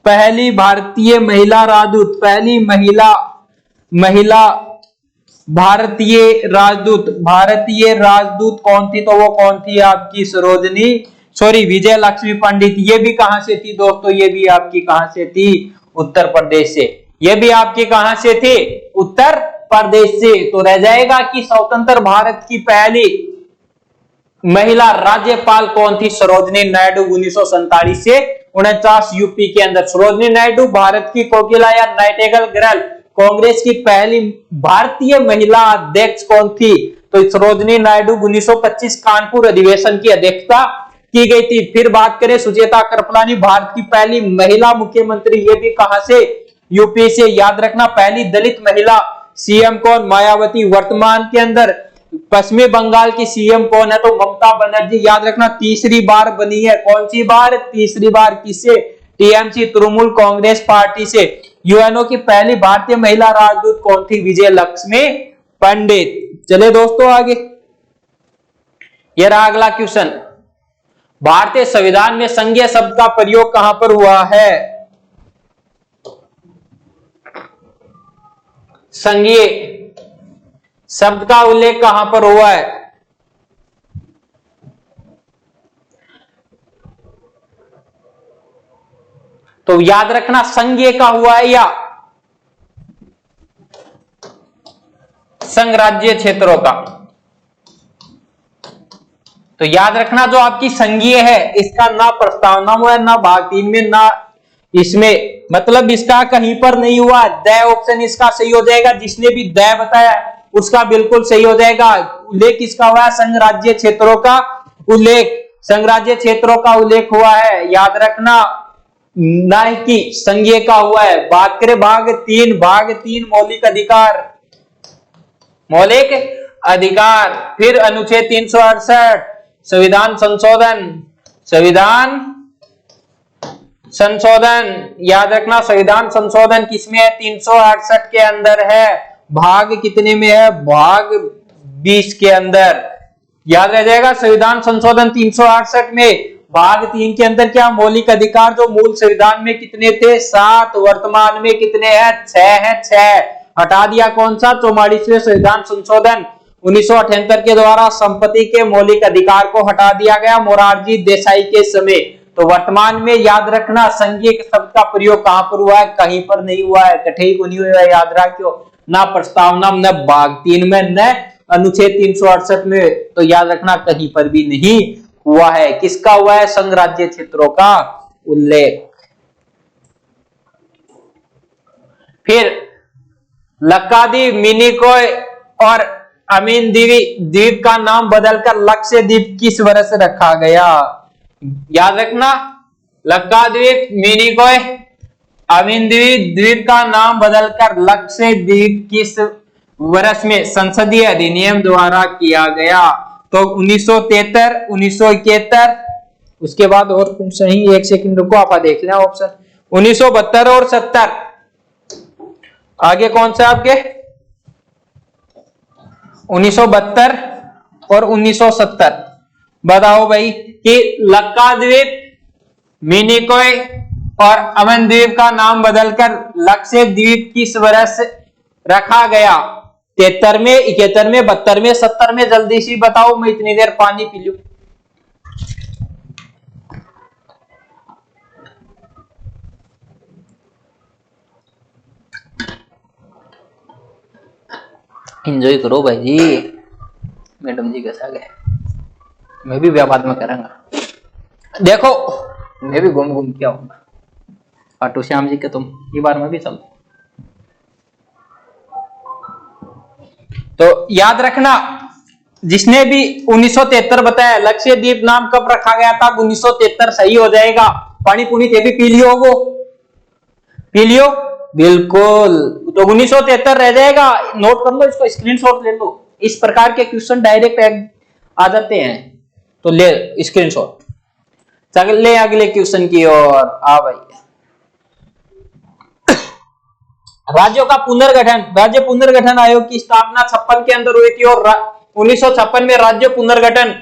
Speaker 1: पहली भारतीय महिला राजदूत, पहली महिला भारतीय राजदूत कौन थी? तो वो कौन थी? आपकी विजय लक्ष्मी पंडित। ये भी कहां से थी दोस्तों? ये भी आपकी कहां से थी? उत्तर प्रदेश से। ये भी आपकी कहां से थी? उत्तर प्रदेश से। तो रह जाएगा कि स्वतंत्र भारत की पहली महिला राज्यपाल कौन थी? सरोजनी नायडू। 1947 से 49 यूपी के अंदर। सरोजनी नायडू भारत की कोकिला या नाइटिंगेल गर्ल। कांग्रेस की पहली भारतीय महिला अध्यक्ष कौन थी? तो सरोजनी नायडू। 1925 कानपुर अधिवेशन की अध्यक्षता की गई थी। फिर बात करें सुचेता कृपलानी, भारत की पहली महिला मुख्यमंत्री। ये भी कहां से? यूपी से। याद रखना पहली दलित महिला सीएम कौन? मायावती। वर्तमान के अंदर पश्चिमी बंगाल की सीएम कौन है? तो ममता बनर्जी। याद रखना तीसरी बार बनी है। कौन सी बार? तीसरी बार। किससे? टीएमसी तृणमूल कांग्रेस पार्टी से। यूएनओ की पहली भारतीय महिला राजदूत कौन थी? विजय लक्ष्मी पंडित। चले दोस्तों आगे, ये रहा अगला क्वेश्चन। भारतीय संविधान में संघीय शब्द का प्रयोग कहां पर हुआ है? संघीय शब्द का उल्लेख कहां पर हुआ है? तो याद रखना संघीय का हुआ है या संघ राज्य क्षेत्रों का। तो याद रखना जो आपकी संघीय है इसका ना प्रस्तावना में, ना भाग 3 में, ना इसमें, मतलब इसका कहीं पर नहीं हुआ। द ऑप्शन इसका सही हो जाएगा। जिसने भी द बताया उसका बिल्कुल सही हो जाएगा। उल्लेख किसका हुआ है? संघ राज्य क्षेत्रों का उल्लेख। संघ राज्य क्षेत्रों का उल्लेख हुआ है। याद रखना ना कि संघीय का हुआ है। बात करें भाग 3 मौलिक अधिकार। फिर अनुच्छेद 368 संविधान संशोधन। याद रखना संविधान संशोधन किसमें है? 368 के अंदर है। भाग कितने में है? भाग 20 के अंदर। याद रह जाएगा संविधान संशोधन 368 में। भाग 3 के अंदर क्या? मौलिक अधिकार जो मूल संविधान में कितने थे? 7। वर्तमान में कितने हैं? 6 हैं। 6 हटा दिया। कौन सा? 44वें संविधान संशोधन 1978 के द्वारा संपत्ति के मौलिक अधिकार को हटा दिया गया मोरारजी देसाई के समय। तो वर्तमान में याद रखना संघीय शब्द का प्रयोग कहां पर हुआ है? कहीं पर नहीं हुआ है। कठई को नहीं हुआ है। याद रखियो, ना प्रस्तावना, न भाग 3 में, न अनुच्छेद 368 में। तो याद रखना कहीं पर भी नहीं हुआ है। किसका हुआ है? संघ राज्य क्षेत्रों का उल्लेख। फिर लक्षद्वीप, मिनिकॉय और अमीन द्वीप का नाम बदलकर लक्षद्वीप किस वर्ष रखा गया? याद रखना लक्षद्वीप, मिनिकॉय, अमीन द्वीप का नाम बदलकर लक्षद्वीप किस वर्ष में संसदीय अधिनियम द्वारा किया गया? तो 1973, 1971। उसके बाद और सही, एक सेकंड रुको, आप देख लें ऑप्शन 1972 और 70। आगे कौन सा आपके? 1972 और 1970। बताओ भाई कि लक्षद्वीप, मिनिकॉय और अमन द्वीप का नाम बदलकर लक्षद्वीप किस वर्ष रखा गया? 73 में, 71 में, 72 में, 70 में? जल्दी से बताओ, मैं इतनी देर पानी पी लूं। एंजॉय करो भाई जी। मैडम जी कैसा गए? मैं भी व्यापार में करूंगा। देखो मैं भी घूम घूम के आऊंगा। खाटू श्याम जी के तुम ये बार में भी चल। तो याद रखना जिसने भी 1973 बताया, लक्षद्वीप नाम कब रखा गया था? 1973 सही हो जाएगा। पानी पुनी ते भी पी लियो होगो, पी लियो बिल्कुल। तो 1973 रह जाएगा। नोट कर लो इसको, स्क्रीनशॉट ले लो। इस प्रकार के क्वेश्चन डायरेक्ट आ जाते हैं, तो ले स्क्रीनशॉट। चले अगले क्वेश्चन की ओर। आ भाई, राज्यों का पुनर्गठन। राज्य पुनर्गठन आयोग की स्थापना 56 के अंदर हुई थी और 1956 में राज्य पुनर्गठन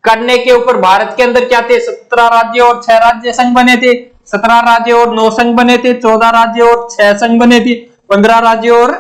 Speaker 1: करने के ऊपर भारत के अंदर क्या थे, 17 राज्य और 6 राज्य संघ बने थे, 17 राज्य और 9 संघ बने थे, 14 राज्य और 6 संघ बने थे, 15 राज्य और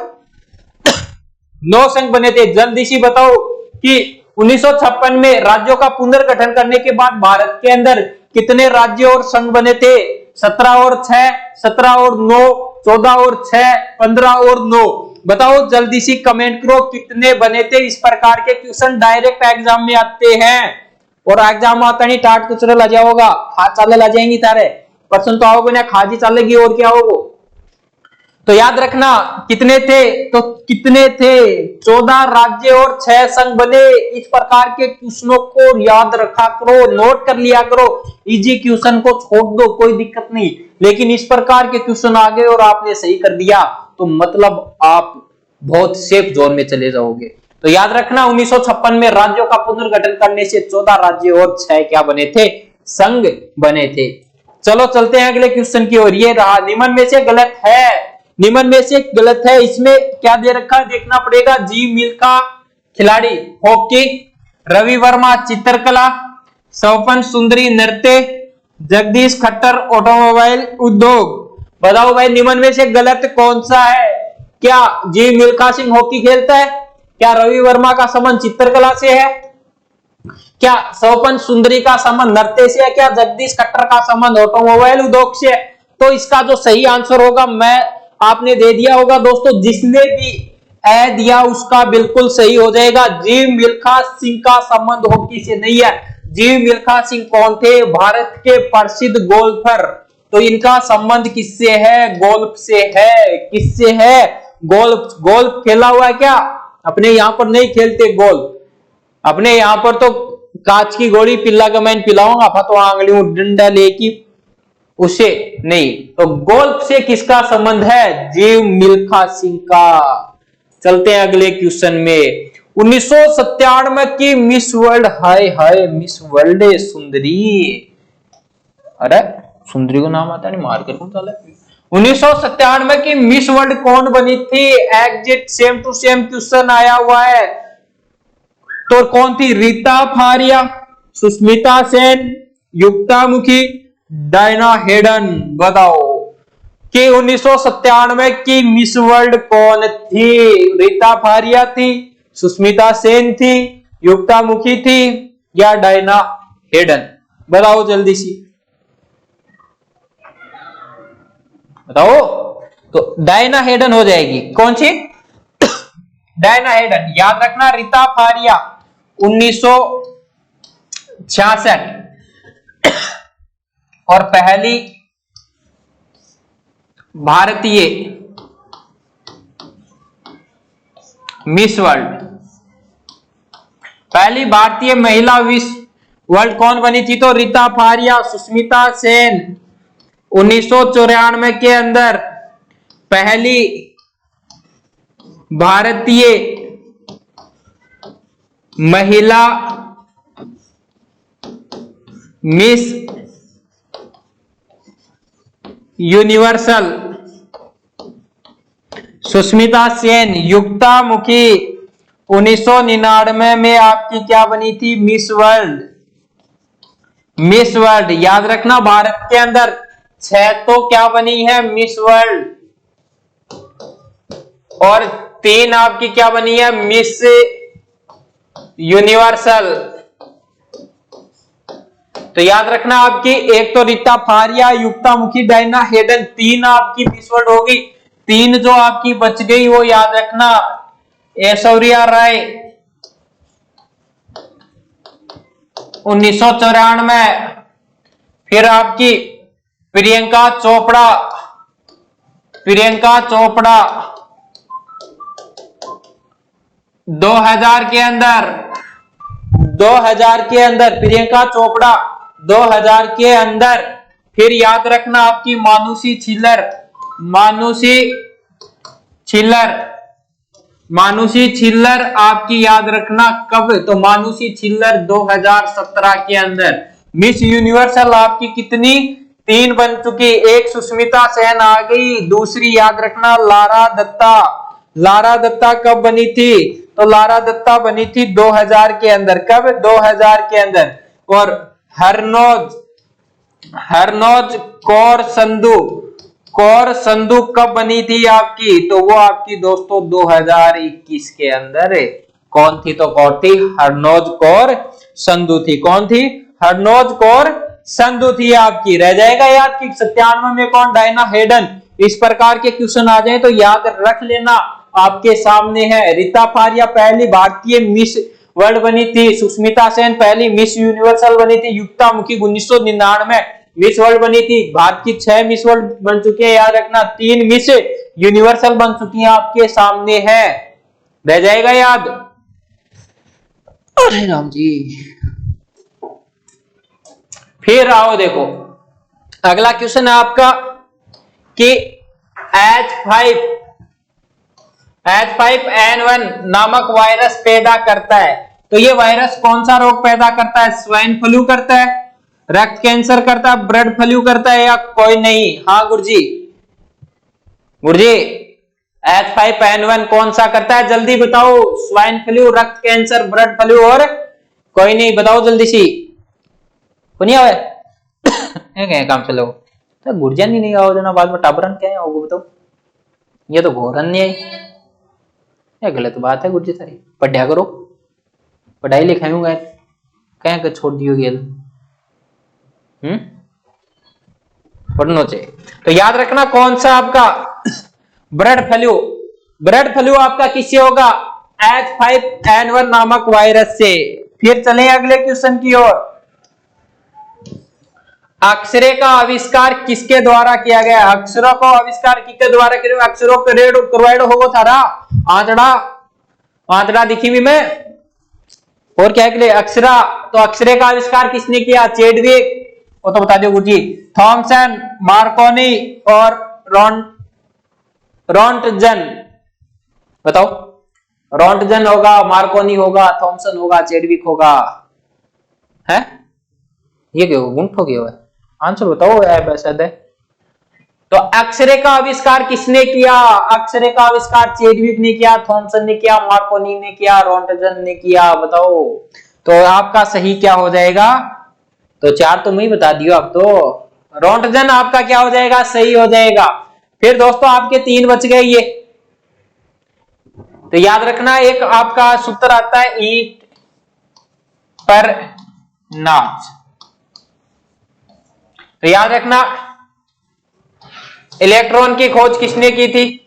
Speaker 1: 9 संघ बने थे। जल्दी से बताओ कि 1956 में राज्यों का पुनर्गठन करने के बाद भारत के अंदर कितने राज्य और संघ बने थे, 17 और 6, 17 और 9, 14 और 6, 15 और 9। बताओ जल्दी से कमेंट करो कितने बने थे। इस प्रकार के क्वेश्चन डायरेक्ट एग्जाम में आते हैं और एग्जाम आता नहीं टाट कुछ ला जाओगा, खा चाले ला जाएंगी तारे पर्सन तो आओगे ना, खाजी चालेगी और क्या होगा। तो याद रखना कितने थे, तो कितने थे, 14 राज्य और 6 संघ बने। इस प्रकार के क्वेश्चनों को याद रखा करो, नोट कर लिया करो। इजी क्वेश्चन को छोड़ दो कोई दिक्कत नहीं, लेकिन इस प्रकार के क्वेश्चन आ गए और आपने सही कर दिया तो मतलब आप बहुत सेफ जोन में चले जाओगे। तो याद रखना 1956 में राज्यों का पुनर्गठन करने से 14 राज्य और 6 क्या बने थे, संघ बने थे। चलो चलते हैं अगले क्वेश्चन की ओर। ये रहा, निम्न में से गलत है, निम्न में से गलत है। इसमें क्या दे रखा है देखना पड़ेगा। जी मिल्खा खिलाड़ी हॉकी, रवि वर्मा चित्रकला, स्वपन सुंदरी नृत्य, जगदीश खट्टर ऑटोमोबाइल उद्योग। बताओ भाई निम्न में से गलत कौन सा है। क्या जी मिल्खा सिंह हॉकी खेलता है, क्या रवि वर्मा का संबंध चित्रकला से है, क्या स्वपन सुंदरी का संबंध नृत्य से है, क्या जगदीश खट्टर का संबंध ऑटोमोबाइल उद्योग से है। तो इसका जो सही आंसर होगा मैं आपने दे दिया होगा दोस्तों, जिसने भी ए दिया उसका बिल्कुल सही हो जाएगा। जी मिल्खा सिंह का संबंध हॉकी से नहीं है। जी मिल्खा सिंह कौन थे, भारत के प्रसिद्ध गोल्फर। तो इनका संबंध किससे है, गोल्फ से है। किससे है, गोल्फ। गोल्फ खेला हुआ है क्या, अपने यहां पर नहीं खेलते गोल्फ, अपने यहां पर तो कांच की गोली पिल्ला का मैं पिलाऊंगा फतवा आंगली डंडा लेके, उसे नहीं। तो गोल्फ से किसका संबंध है, जी मिल्खा सिंह का। चलते हैं अगले क्वेश्चन में। 1997 की मिस वर्ल्ड, हाय हाय मिस वर्ल्ड सुंदरी, अरे सुंदरी को नाम आता नहीं मार कर कौन चला। 1997 की मिस वर्ल्ड कौन बनी थी, exit same to same question आया हुआ है। तो कौन थी, रीता फारिया, सुष्मिता सेन, युक्ता मुखी, डायना हेडन। बताओ कि 1997 की मिस वर्ल्ड कौन थी, रीता फारिया थी, सुष्मिता सेन थी, युक्ता मुखी थी या डायना हेडन। बताओ जल्दी से बताओ। तो डायना हेडन हो जाएगी, कौन सी, डायना हेडन। याद रखना रीता फारिया 1966 और पहली भारतीय मिस वर्ल्ड, पहली भारतीय महिला मिस वर्ल्ड कौन बनी थी, तो रीता फारिया। सुष्मिता सेन 1994 के अंदर पहली भारतीय महिला मिस यूनिवर्सल। सुष्मिता सेन, युक्ता मुखी 1999 में आपकी क्या बनी थी, मिस वर्ल्ड। मिस वर्ल्ड याद रखना भारत के अंदर 6 तो क्या बनी है, मिस वर्ल्ड, और 3 आपकी क्या बनी है, मिस यूनिवर्सल। तो याद रखना आपकी एक तो रीता फारिया, युक्ता मुखी, डायना हेडन, 3 आपकी मिस वर्ल्ड होगी। 3 जो आपकी बच गई वो याद रखना ऐश्वर्या राय 1994, फिर आपकी प्रियंका चोपड़ा, प्रियंका चोपड़ा 2000 के अंदर, 2000 के अंदर प्रियंका चोपड़ा 2000 के अंदर। फिर याद रखना आपकी मानुषी छिल्लर, मानुषी छिल्लर, मानुषी छिल्लर आपकी याद रखना कब, तो मानुषी छिल्लर 2017 के अंदर। मिस यूनिवर्सल आपकी कितनी, 3 बन चुकी, एक सुष्मिता सेन आ गई, दूसरी याद रखना लारा दत्ता। लारा दत्ता कब बनी थी, तो लारा दत्ता बनी थी 2000 के अंदर। कब? 2000 के अंदर। और हरनौज कौर संधू कब बनी थी आपकी? तो वो आपकी दोस्तों 2021 के अंदर। कौन थी? तो कौन थी? हरनौज कौर संधू थी। कौन थी? हरनौज कौर संधू थी आपकी। रह जाएगा याद कि 97 में कौन? Diana Hayden. इस प्रकार के क्वेश्चन आ जाए तो याद रख लेना। आपके सामने है रीता फारिया पहली भारतीय मिस वर्ल्ड बनी थी। सुष्मिता सेन पहली मिस यूनिवर्सल बनी थी। युक्ता मुखी 1999 मिस वर्ल्ड बनी थी। भारत की 6 मिस वर्ल्ड बन चुकी है, याद रखना। 3 मिस यूनिवर्सल बन चुकी है, आपके सामने है। रह जाएगा याद। अरे राम जी। फिर आओ देखो अगला क्वेश्चन है आपका कि H5N1 नामक वायरस पैदा करता है। तो ये वायरस कौन सा रोग पैदा करता है? स्वाइन फ्लू करता है, रक्त कैंसर करता है, बर्ड फ्लू करता है, या कोई नहीं? हाँ गुरुजी, H5N1 कौन सा करता है? जल्दी बताओ। स्वाइन फ्लू, रक्त कैंसर, बर्ड फ्लू और कोई नहीं? बताओ जल्दी सी। काम चलो तो गुर्जन ही नहीं आओ जना बाद में टाबरन क्या है वो बताओ। ये तो घोरन नहीं आई, ये गलत बात है गुरुजी सारी। पढ़ा करो, पढ़ाई लिखाई होगा कहीं का छोड़ दियो गेल। पढ़ना चाहिए। तो याद रखना कौन सा आपका बर्ड फ्लू आपका किससे होगा? H5N1 नामक वायरस से। फिर चले अगले क्वेश्चन की ओर। अक्षरे का आविष्कार किसके द्वारा किया गया? अक्षरों को आविष्कार किसके द्वारा किया? अक्षरों को करवाइड होगो थारा आंतड़ा दिखी भी मैं और क्या के लिए अक्षरा। तो अक्षरे का आविष्कार किसने किया? चेडविक, वो तो बता दो गुरुजी। थॉमसन, मार्कोनी और रोंटजन। बताओ, रोंटजन होगा, मार्कोनी होगा, थॉमसन होगा, चेडविक होगा? है ये क्यों गुंठ हो गया? आंसर बताओ बस। तो अक्षरे का आविष्कार किसने किया? अक्षरे का आविष्कार चेडविक ने किया, थॉमसन ने किया, मार्कोनी ने किया, रोंटजन ने किया। बताओ तो आपका सही क्या हो जाएगा? तो 4 तो मैं ही बता दियो अब तो। रोंटजन आपका क्या हो जाएगा? सही हो जाएगा। फिर दोस्तों आपके 3 बच गए ये। तो याद रखना एक आपका सूत्र आता है ईट पर नाच। तो याद रखना इलेक्ट्रॉन की खोज किसने की थी?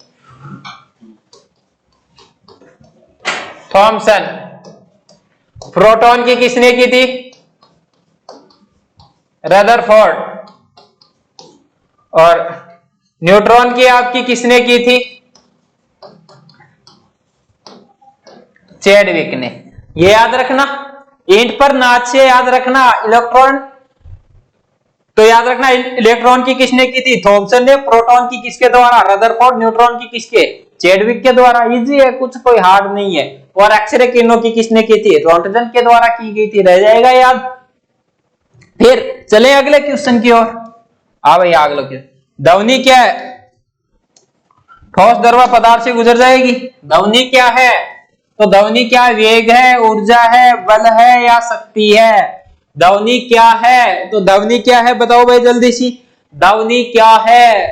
Speaker 1: थॉमसन। प्रोटॉन की किसने की थी? रदरफोर्ड। और न्यूट्रॉन की आपकी किसने की थी? चेडविक ने। ये याद रखना। ईंट पर नाच से याद रखना इलेक्ट्रॉन। तो याद रखना इलेक्ट्रॉन की किसने की थी? थॉमसन ने। प्रोटॉन की किसके द्वारा? रदरफोर्ड। न्यूट्रॉन की किसके? चेडविक के द्वारा। इजी है, कुछ कोई हार्ड नहीं है। और एक्सरे किरणों की किसने की थी? रोंटजन के द्वारा की गई थी। रह जाएगा याद। फिर चले अगले क्वेश्चन की ओर। भाई अगले क्वेश्चन। ध्वनि क्या है? ठोस द्रव पदार्थ से गुजर जाएगी। ध्वनि क्या है? तो ध्वनि क्या? वेग है, ऊर्जा है, बल है, या शक्ति है? ध्वनि क्या है? तो ध्वनि क्या है बताओ भाई जल्दी सी। ध्वनि क्या है?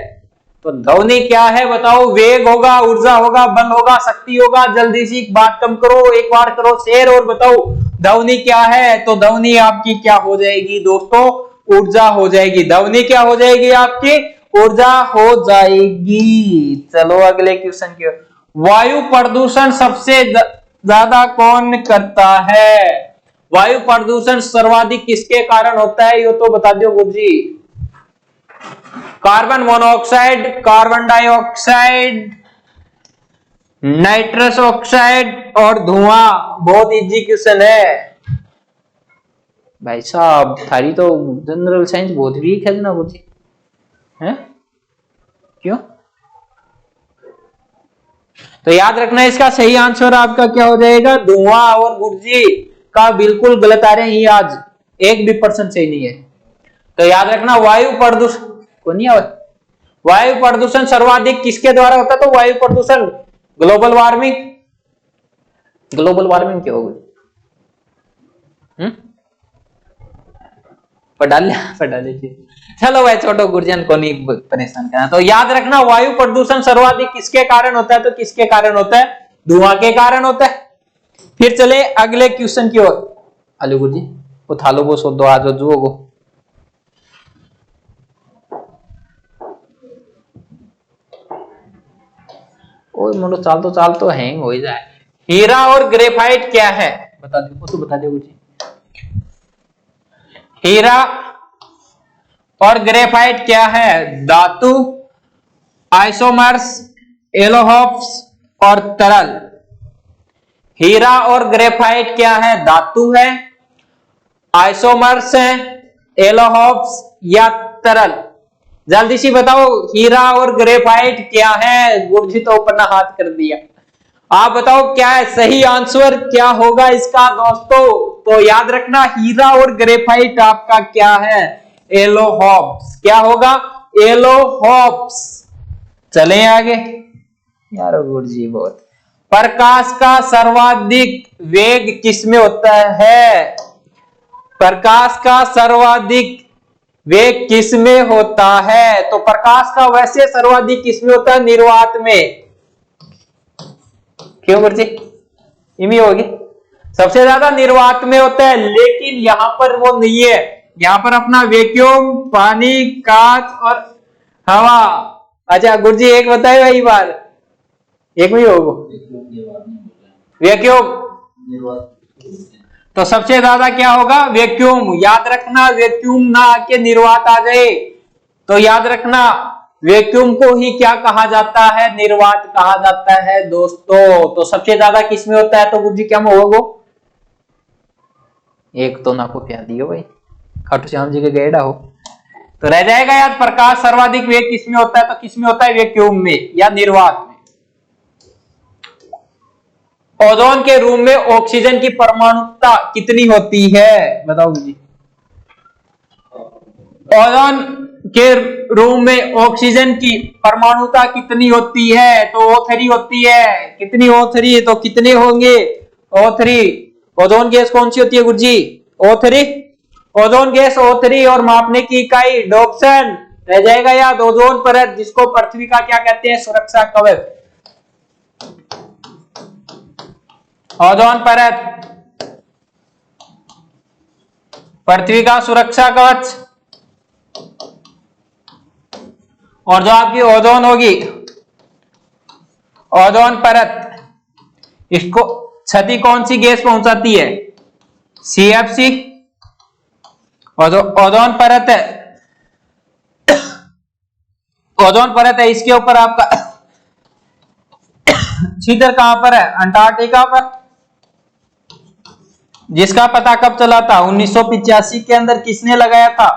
Speaker 1: तो ध्वनि क्या है बताओ। वेग होगा, ऊर्जा होगा, बल होगा, शक्ति होगा? जल्दी सी बात कम करो, एक बार करो शेयर और बताओ ध्वनि क्या है। तो ध्वनि आपकी क्या हो जाएगी दोस्तों? ऊर्जा हो जाएगी। ध्वनि क्या हो जाएगी आपकी? ऊर्जा हो जाएगी। चलो अगले क्वेश्चन की ओर। वायु प्रदूषण सबसे ज्यादा कौन करता है? वायु प्रदूषण सर्वाधिक किसके कारण होता है? ये तो बता दो गुरुजी। Carbon monoxide, carbon dioxide, nitrous oxide और धुआं। बहुत इजी क्वेश्चन है भाई साहब। थारी तो जनरल साइंस बहुत वीक है ना गुरुजी। है क्यों? तो याद रखना इसका सही आंसर आपका क्या हो जाएगा? धुआं। और गुरुजी का बिल्कुल गलत आ रहे हैं ये आज, 1 भी % सही नहीं है। तो याद रखना वायु प्रदूषण को नहीं है। वायु प्रदूषण सर्वाधिक किसके द्वारा होता है? तो वायु प्रदूषण ग्लोबल वार्मिंग, ग्लोबल वार्मिंग क्या होगी? पढ़ा लीजिए। चलो भाई छोटो, गुरजन को नहीं परेशान करना। तो याद रखना, वायु प्रदूषण सर्वाधिक किसके कारण होता है? तो किसके कारण होता है? धुआं के कारण होता है। फिर चले अगले क्वेश्चन की ओर। हेलो गुरुजी, उठा लो वो दो आज जुओ को। ओए मोनो चाल तो हैंग हो जाए। हीरा और ग्रेफाइट क्या है? बता दो, वो तो बता दो गुरुजी। हीरा और ग्रेफाइट क्या है? धातु, आइसोमर्स, एलोट्रोप्स और तरल। हीरा और ग्रेफाइट क्या है? धातु है, आइसोमर्स है, एलोट्रोप्स या तरल। जल्दी से बताओ, हीरा और ग्रेफाइट क्या है? गुरुजी तो ऊपर हाथ कर दिया। आप बताओ क्या है सही आंसर, क्या होगा इसका दोस्तों? तो याद रखना, हीरा और ग्रेफाइट आपका क्या है? एलोट्रोप्स। क्या होगा? एलोट्रोप्स। चले आगे यार। गुरुजी बहुत। प्रकाश का सर्वाधिक वेग किसमें होता है? प्रकाश का सर्वाधिक वेग किसमें होता है? तो प्रकाश का वैसे सर्वाधिक किसमें होता है? निर्वात में। क्यों गुरुजी? इमी होगी। सबसे ज्यादा निर्वात में होता है, लेकिन यहां पर वो नहीं है। यहां पर अपना वैक्यूम, पानी, कांच और हवा। अच्छा गुरुजी एक बताए भाई बार, एक भी होगा वैक्यूम। तो सबसे ज्यादा क्या होगा? वैक्यूम। याद रखना, वैक्यूम ना आके निर्वात आ जाए। तो याद रखना, वैक्यूम को ही क्या कहा जाता है? निर्वात कहा जाता है दोस्तों। तो सबसे ज्यादा किसमें होता है? तो गुरुजी क्या होगा? एक तो ना को प्यार दियो भाई, खाटू श्याम जी के गेड़ा हो तो रह जाएगा याद। प्रकाश सर्वाधिक वेग किसमें होता है? तो किसमें होता है? वैक्यूम में या निर्वात में। ओजोन के रूम में ऑक्सीजन की परमाणुता कितनी होती है? बताओ जी। ओजोन के रूम में ऑक्सीजन की परमाणुता कितनी होती है? तो O3 होती है। कितनी O3? तो कितने होंगे? O3। ओजोन गैस कौन सी होती है गुरुजी? O3। ओजोन गैस O3 और मापने की इकाई डॉप्सन। रह जाएगा याद। ओजोन परत, जिसको पृथ्वी का क्या कहते हैं? सुरक्षा कवच। ओजोन परत पृथ्वी का सुरक्षा कवच। और जो आपकी ओजोन होगी, ओजोन परत, इसको क्षति कौन सी गैस पहुंचाती है? CFC। और जो ओजोन परत है, ओजोन परत है, इसके ऊपर आपका छिद्र कहां पर है? अंटार्कटिका पर। जिसका पता कब चला था? 1985 के अंदर। किसने लगाया था?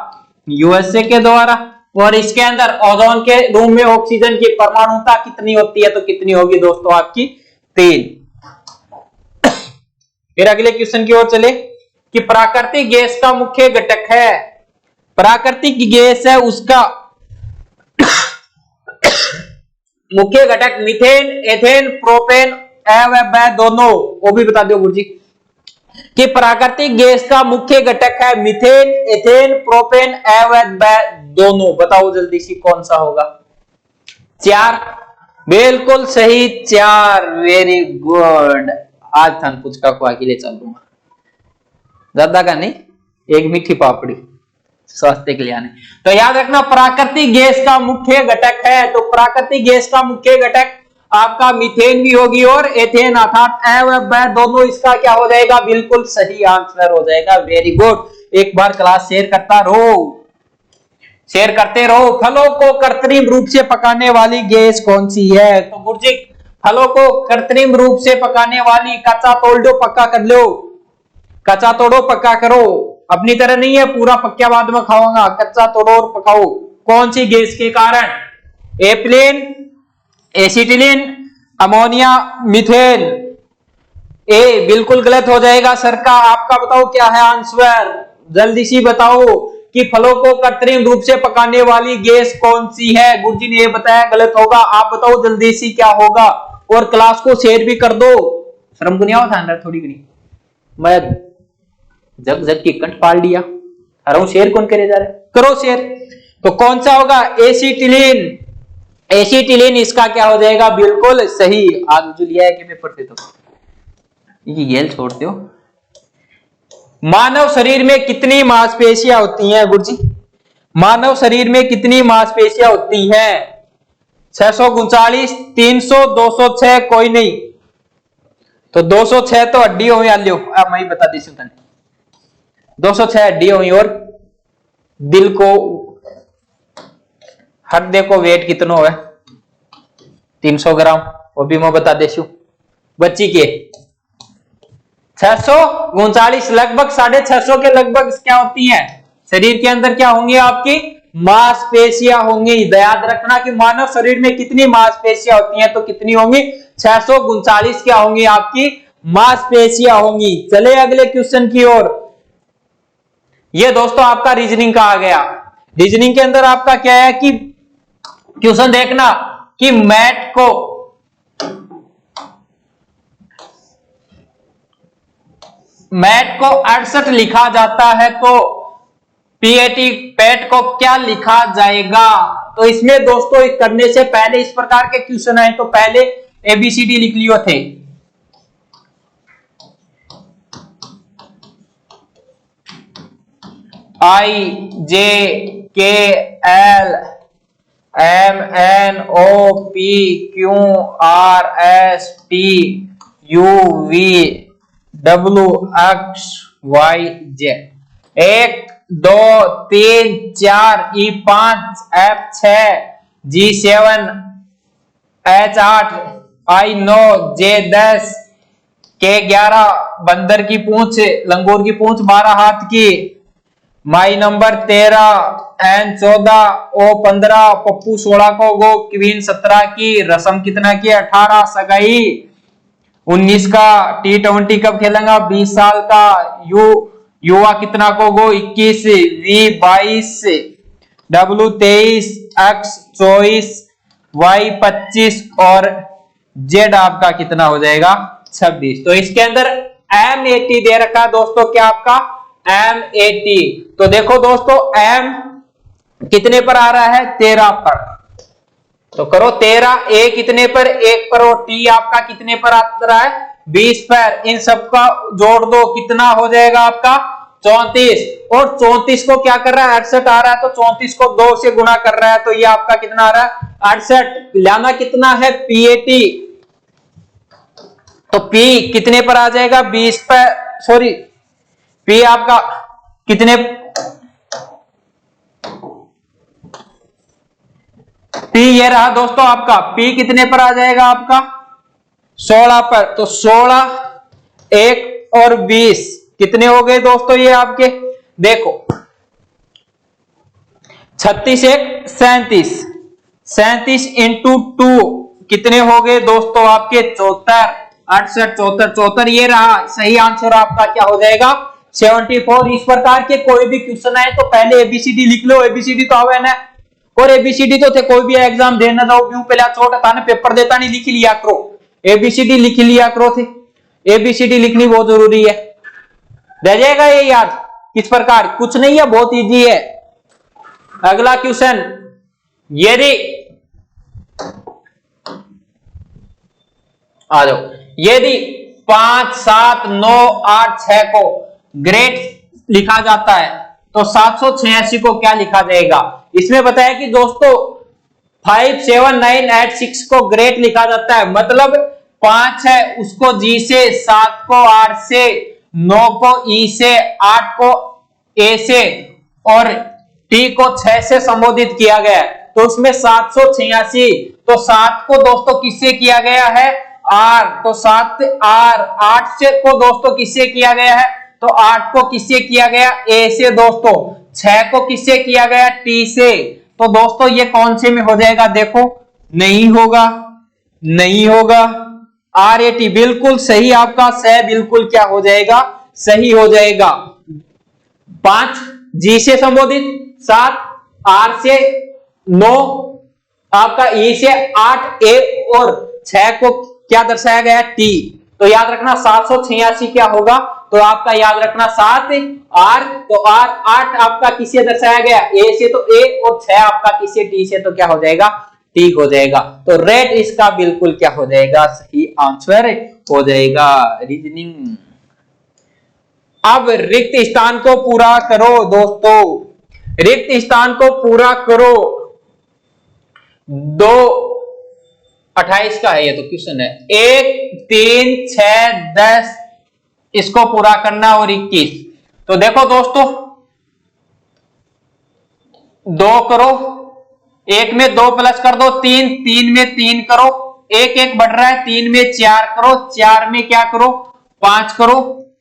Speaker 1: USA के द्वारा। और इसके अंदर ओजोन के रूम में ऑक्सीजन की परमाणुता कितनी होती है? तो कितनी होगी दोस्तों? आपकी 3। फिर अगले क्वेश्चन की ओर चले कि प्राकृतिक गैस का मुख्य घटक है। प्राकृतिक गैस है, उसका मुख्य घटक मीथेन, एथेन, प्रोपेन, दोनों। वो भी बता दो गुरुजी कि प्राकृतिक गैस का मुख्य घटक है मीथेन, एथेन, प्रोपेन, दोनों। बताओ जल्दी से कौन सा होगा? 4। बिल्कुल सही, 4। Very good. आज थान पुचका को आगे ले चलूंगा, ज्यादा का नहीं, एक मीठी पापड़ी स्वास्थ्य के लिए आने। तो याद रखना, प्राकृतिक गैस का मुख्य घटक है। तो प्राकृतिक गैस का मुख्य घटक आपका मीथेन भी होगी और एथेन, अर्थात दोनों। इसका क्या हो जाएगा? बिल्कुल सही आंसर हो जाएगा। Very good. एक बार क्लास शेयर करता रहो, शेयर करते रहो। फलों को कृत्रिम रूप से पकाने वाली गैस कौन सी है? तो गुरुजी, फलों को कृत्रिम रूप से पकाने वाली, कच्चा तोड़ दो पक्का कर लो, कच्चा तोड़ो पक्का करो। अपनी तरह नहीं है पूरा पक्का बाद में खाऊंगा, कच्चा तोड़ो और पकाओ। कौन सी गैस के कारण? Ethylene, acetylene, ammonia, methane. A बिल्कुल गलत हो जाएगा सर का। आपका बताओ क्या है आंसर? जल्दी सी बताओ कि फलों को कृत्रिम रूप से पकाने वाली गैस कौन सी है? गुरुजी ने ये बताया गलत होगा। आप बताओ जल्दी सी क्या होगा? और क्लास को शेयर भी कर दो, शर्म को नहीं आवता अंदर थोड़ी घनी? मैं जग जग की कंठ पाल दिया। अरे शेयर कौन करे जा रहा है? करो शेयर। तो कौन सा होगा? एसिटिलीन। एसिटिलीन इसका क्या हो जाएगा? बिल्कुल सही। आज जो लिया है कि पेपर से, तो ये येल छोड़ते हो। मानव शरीर में कितनी मांसपेशियां होती हैं गुरुजी? मानव शरीर में कितनी मांसपेशियां होती हैं? 639, 300, 206, कोई नहीं। तो 206 तो हड्डी हुई। लो अब मैं ही बता दी सुन, 206 हड्डी हुई। और दिल को, हृदय को वेट कितना है? 300 ग्राम। वो भी मैं बता देशु। बच्ची के 639, लगभग 650 के लगभग क्या होती हैं शरीर के अंदर? क्या होंगी आपकी? मांसपेशियां होंगी। याद रखना कि मानव शरीर में कितनी मांसपेशियां होती हैं, तो कितनी होंगी? 639 क्या होंगी? आपकी मांसपेशियां होंगी। चले अगले क्वेश्चन की ओर। ये दोस्तों आपका रीजनिंग का आ गया। रीजनिंग के अंदर आपका क्या है कि क्वेश्चन देखना कि मैट को 68 लिखा जाता है, तो पीएटी पैट को क्या लिखा जाएगा? तो इसमें दोस्तों करने से पहले इस प्रकार के क्वेश्चन आए तो पहले एबीसीडी लिख लियो थे। I J K L M N O P Q R S T U V W X Y Z. 1 2 3 4 E5 F6 G7 H8 I9 J10 K11 बंदर की पूंछ, लंगूर की पूंछ 12 हाथ की, my number 13 N14 O15 Pappu 16 को गो, क्वीन 17 की, रसम कितना की? 18, सगाई 19 का, T20 कब खेलेगा? 20 साल का, युवा कितना को गो? 21, V 22, W 23, X 24, Y 25 और Z आपका कितना हो जाएगा? 26। तो इसके अंदर M80 दे रखा है दोस्तों, क्या आपका? M80। तो देखो दोस्तों M कितने पर आ रहा है? 13 पर। तो करो 13, A कितने पर? 1 पर। और T आपका कितने पर आ रहा है? 20 पर। इन सबका जोड़ दो, कितना हो जाएगा आपका? 34। और 34 को क्या कर रहा है? 68 आ रहा है, तो 34 को 2 से गुणा कर रहा है, तो ये आपका कितना आ रहा है? 68। लाना कितना है? PAT। तो P कितने पर आ जाएगा? 20 पर। सॉरी, P आपका कितने? P ये रहा दोस्तों आपका। P कितने पर आ जाएगा आपका? 16 पर। तो 16, 1 और 20 कितने हो गए दोस्तों ये आपके? देखो 36 1 37, 37 इंटू 2 कितने हो गए दोस्तों आपके? 74, 68, 74, 74। ये रहा सही आंसर आपका, क्या हो जाएगा? 74। इस प्रकार के कोई भी क्वेश्चन आए तो पहले एबीसीडी लिख लो। एबीसीडी तो आवे ना, और एबीसीडी तो थे कोई भी एग्जाम देना जाओ क्यों पहले छोटा था ना, पेपर देता नहीं, लिख लिया करो। एबीसीडी लिख लिया करो थे। एबीसीडी लिखनी बहुत जरूरी है। रह जाएगा ये याद किस प्रकार? कुछ नहीं है, बहुत इजी है। अगला क्वेश्चन, यदि आ जाओ, यदि 5 7 9 8 6 को ग्रेड लिखा जाता है तो 786 को क्या लिखा जाएगा? इसमें बताया कि दोस्तों 5 7 9 8 6 को ग्रेड लिखा जाता है, मतलब 5 है उसको G से, 7 को R से, 9 को E से, 8 को A से और T को 6 से संबोधित किया गया है। तो उसमें 786, तो 7 को दोस्तों किससे किया गया है? R, तो 7 R, 8 से को दोस्तों किससे किया गया है? तो 8 को किससे किया गया? A से दोस्तों। 6 को किससे किया गया? T से। तो दोस्तों ये कौन से में हो जाएगा? देखो नहीं होगा, नहीं होगा। RAT बिल्कुल सही आपका, सह बिल्कुल क्या हो जाएगा? सही हो जाएगा। 5 G से संबोधित, 7 R से, 9 आपका E से, 8 A और 6 को क्या दर्शाया गया? T। तो याद रखना 786 क्या होगा, तो आपका याद रखना 7 आर, तो आर 8 आपका किससे दर्शाया गया, ए से, तो ए, और 6 आपका किससे, टी से, तो क्या हो जाएगा, टी हो जाएगा। तो रेड इसका बिल्कुल क्या हो जाएगा, सही आंसर हो जाएगा। रीजनिंग। अब रिक्त स्थान को पूरा करो दोस्तों, रिक्त स्थान को पूरा करो। 2:28 का है ये तो क्वेश्चन है। 1, 3, 6, 10 इसको पूरा करना और 21। तो देखो दोस्तों 2 करो, 1 में 2 प्लस कर दो 3, 3 में 3 करो, 1 1 बढ़ रहा है, 3 में 4 करो, 4 में क्या करो 5 करो,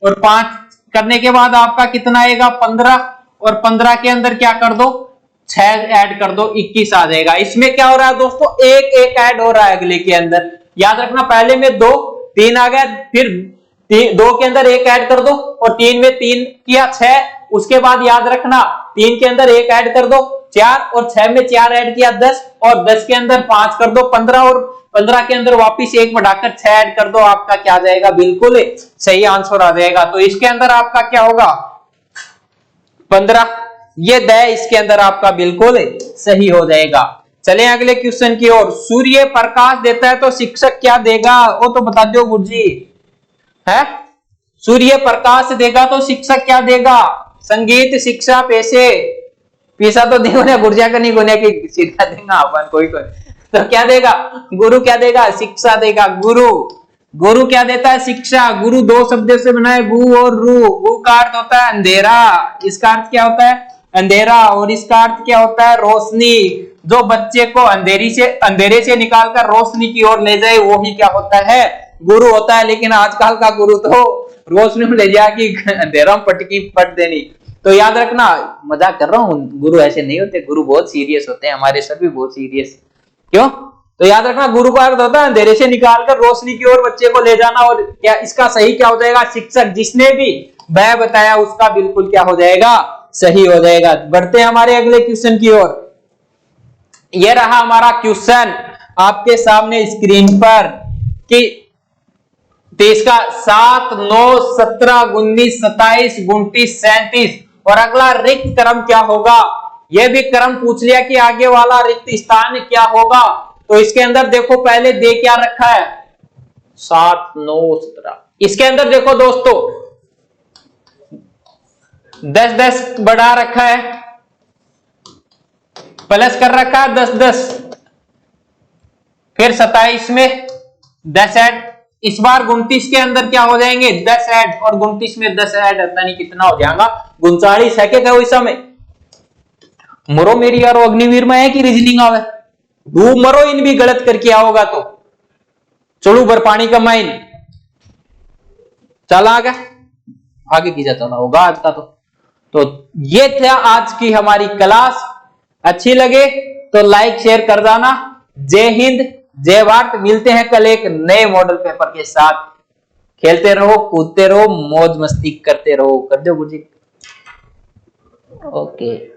Speaker 1: और 5 करने के बाद आपका कितना आएगा 15, और 15 के अंदर क्या कर दो 6 ऐड कर दो 21 आ जाएगा। इसमें क्या हो रहा है दोस्तों, 1 1 ऐड हो रहा है अगले के अंदर। याद रखना पहले में 2 3 आ गया, फिर 2 के अंदर 1 ऐड कर दो, और 3 में 3 किया 6, उसके बाद याद रखना 3 के अंदर 1 ऐड कर दो 4, और 6 में 4 ऐड किया 10, और 10 के अंदर 5 कर दो 15, और 15 के अंदर वापिस 1 बढ़ाकर 6 ऐड कर दो, आपका क्या आ जाएगा, बिल्कुल सही आंसर आ जाएगा। तो इसके अंदर आपका क्या होगा 15, ये द इसके अंदर आपका बिल्कुल सही हो जाएगा। चले अगले क्वेश्चन की ओर। सूर्य प्रकाश देता है तो शिक्षक क्या देगा, वो तो बता दो गुरुजी है। सूर्य प्रकाश देगा तो शिक्षक क्या देगा, संगीत, शिक्षा, पैसे, पैसा तो देखो गुर्जा का नहीं गुने की सीधा देगा अपन कोई कोई, तो क्या देगा, गुरु क्या देगा, शिक्षा देगा। गुरु, गुरु क्या देता है, शिक्षा। गुरु 2 शब्दों से बना है, गु और रू। गु का अर्थ होता है अंधेरा, इसका अर्थ क्या होता है अंधेरा, और इसका अर्थ क्या होता है रोशनी। जो बच्चे को अंधेरे से निकालकर रोशनी की ओर ले जाए वो ही क्या होता है, गुरु होता है। लेकिन आजकल का गुरु तो रोशनी में ले जाके अंधेरा में पटकी पट देनी। तो याद रखना, मजाक कर रहा हूँ, गुरु ऐसे नहीं होते, गुरु बहुत सीरियस होते हैं, हमारे सर भी बहुत सीरियस। क्यों, तो याद रखना गुरु का अर्थ होता है अंधेरे से निकालकर रोशनी की ओर बच्चे को ले जाना। और क्या इसका सही क्या हो जाएगा, शिक्षक। जिसने भी वह बताया उसका बिल्कुल क्या हो जाएगा, सही हो जाएगा। बढ़ते हैं हमारे अगले क्वेश्चन की ओर। यह रहा हमारा क्वेश्चन आपके सामने स्क्रीन पर कि 23 का 7, 9, 17, 19, 27, 29, 37, और अगला रिक्त क्रम क्या होगा। यह भी क्रम पूछ लिया कि आगे वाला रिक्त स्थान क्या होगा। तो इसके अंदर देखो पहले दे क्या रखा है 7, 9, 17। इसके अंदर देखो दोस्तों 10 10 बढ़ा रखा है, प्लस कर रखा है 10 10, फिर 27 में 10 ऐड। इस बार 29 के अंदर क्या हो जाएंगे 10 ऐड, और 29 में 10 ऐड पता नहीं कितना हो जाएगा 39 है। क्या इस समय मरो मेरी यार अग्निवीर में है कि रीजनिंग आवे डूब मरो, इन भी गलत करके आओगा तो चलो बर पानी का माइन चला आगे की जाता ना होगा आज का। तो ये था आज की हमारी क्लास। अच्छी लगे तो लाइक शेयर कर देना। जय हिंद, जय भारत। मिलते हैं कल एक नए मॉडल पेपर के साथ। खेलते रहो, कूदते रहो, मौज मस्ती करते रहो। कर दो गुरुजी। ओके।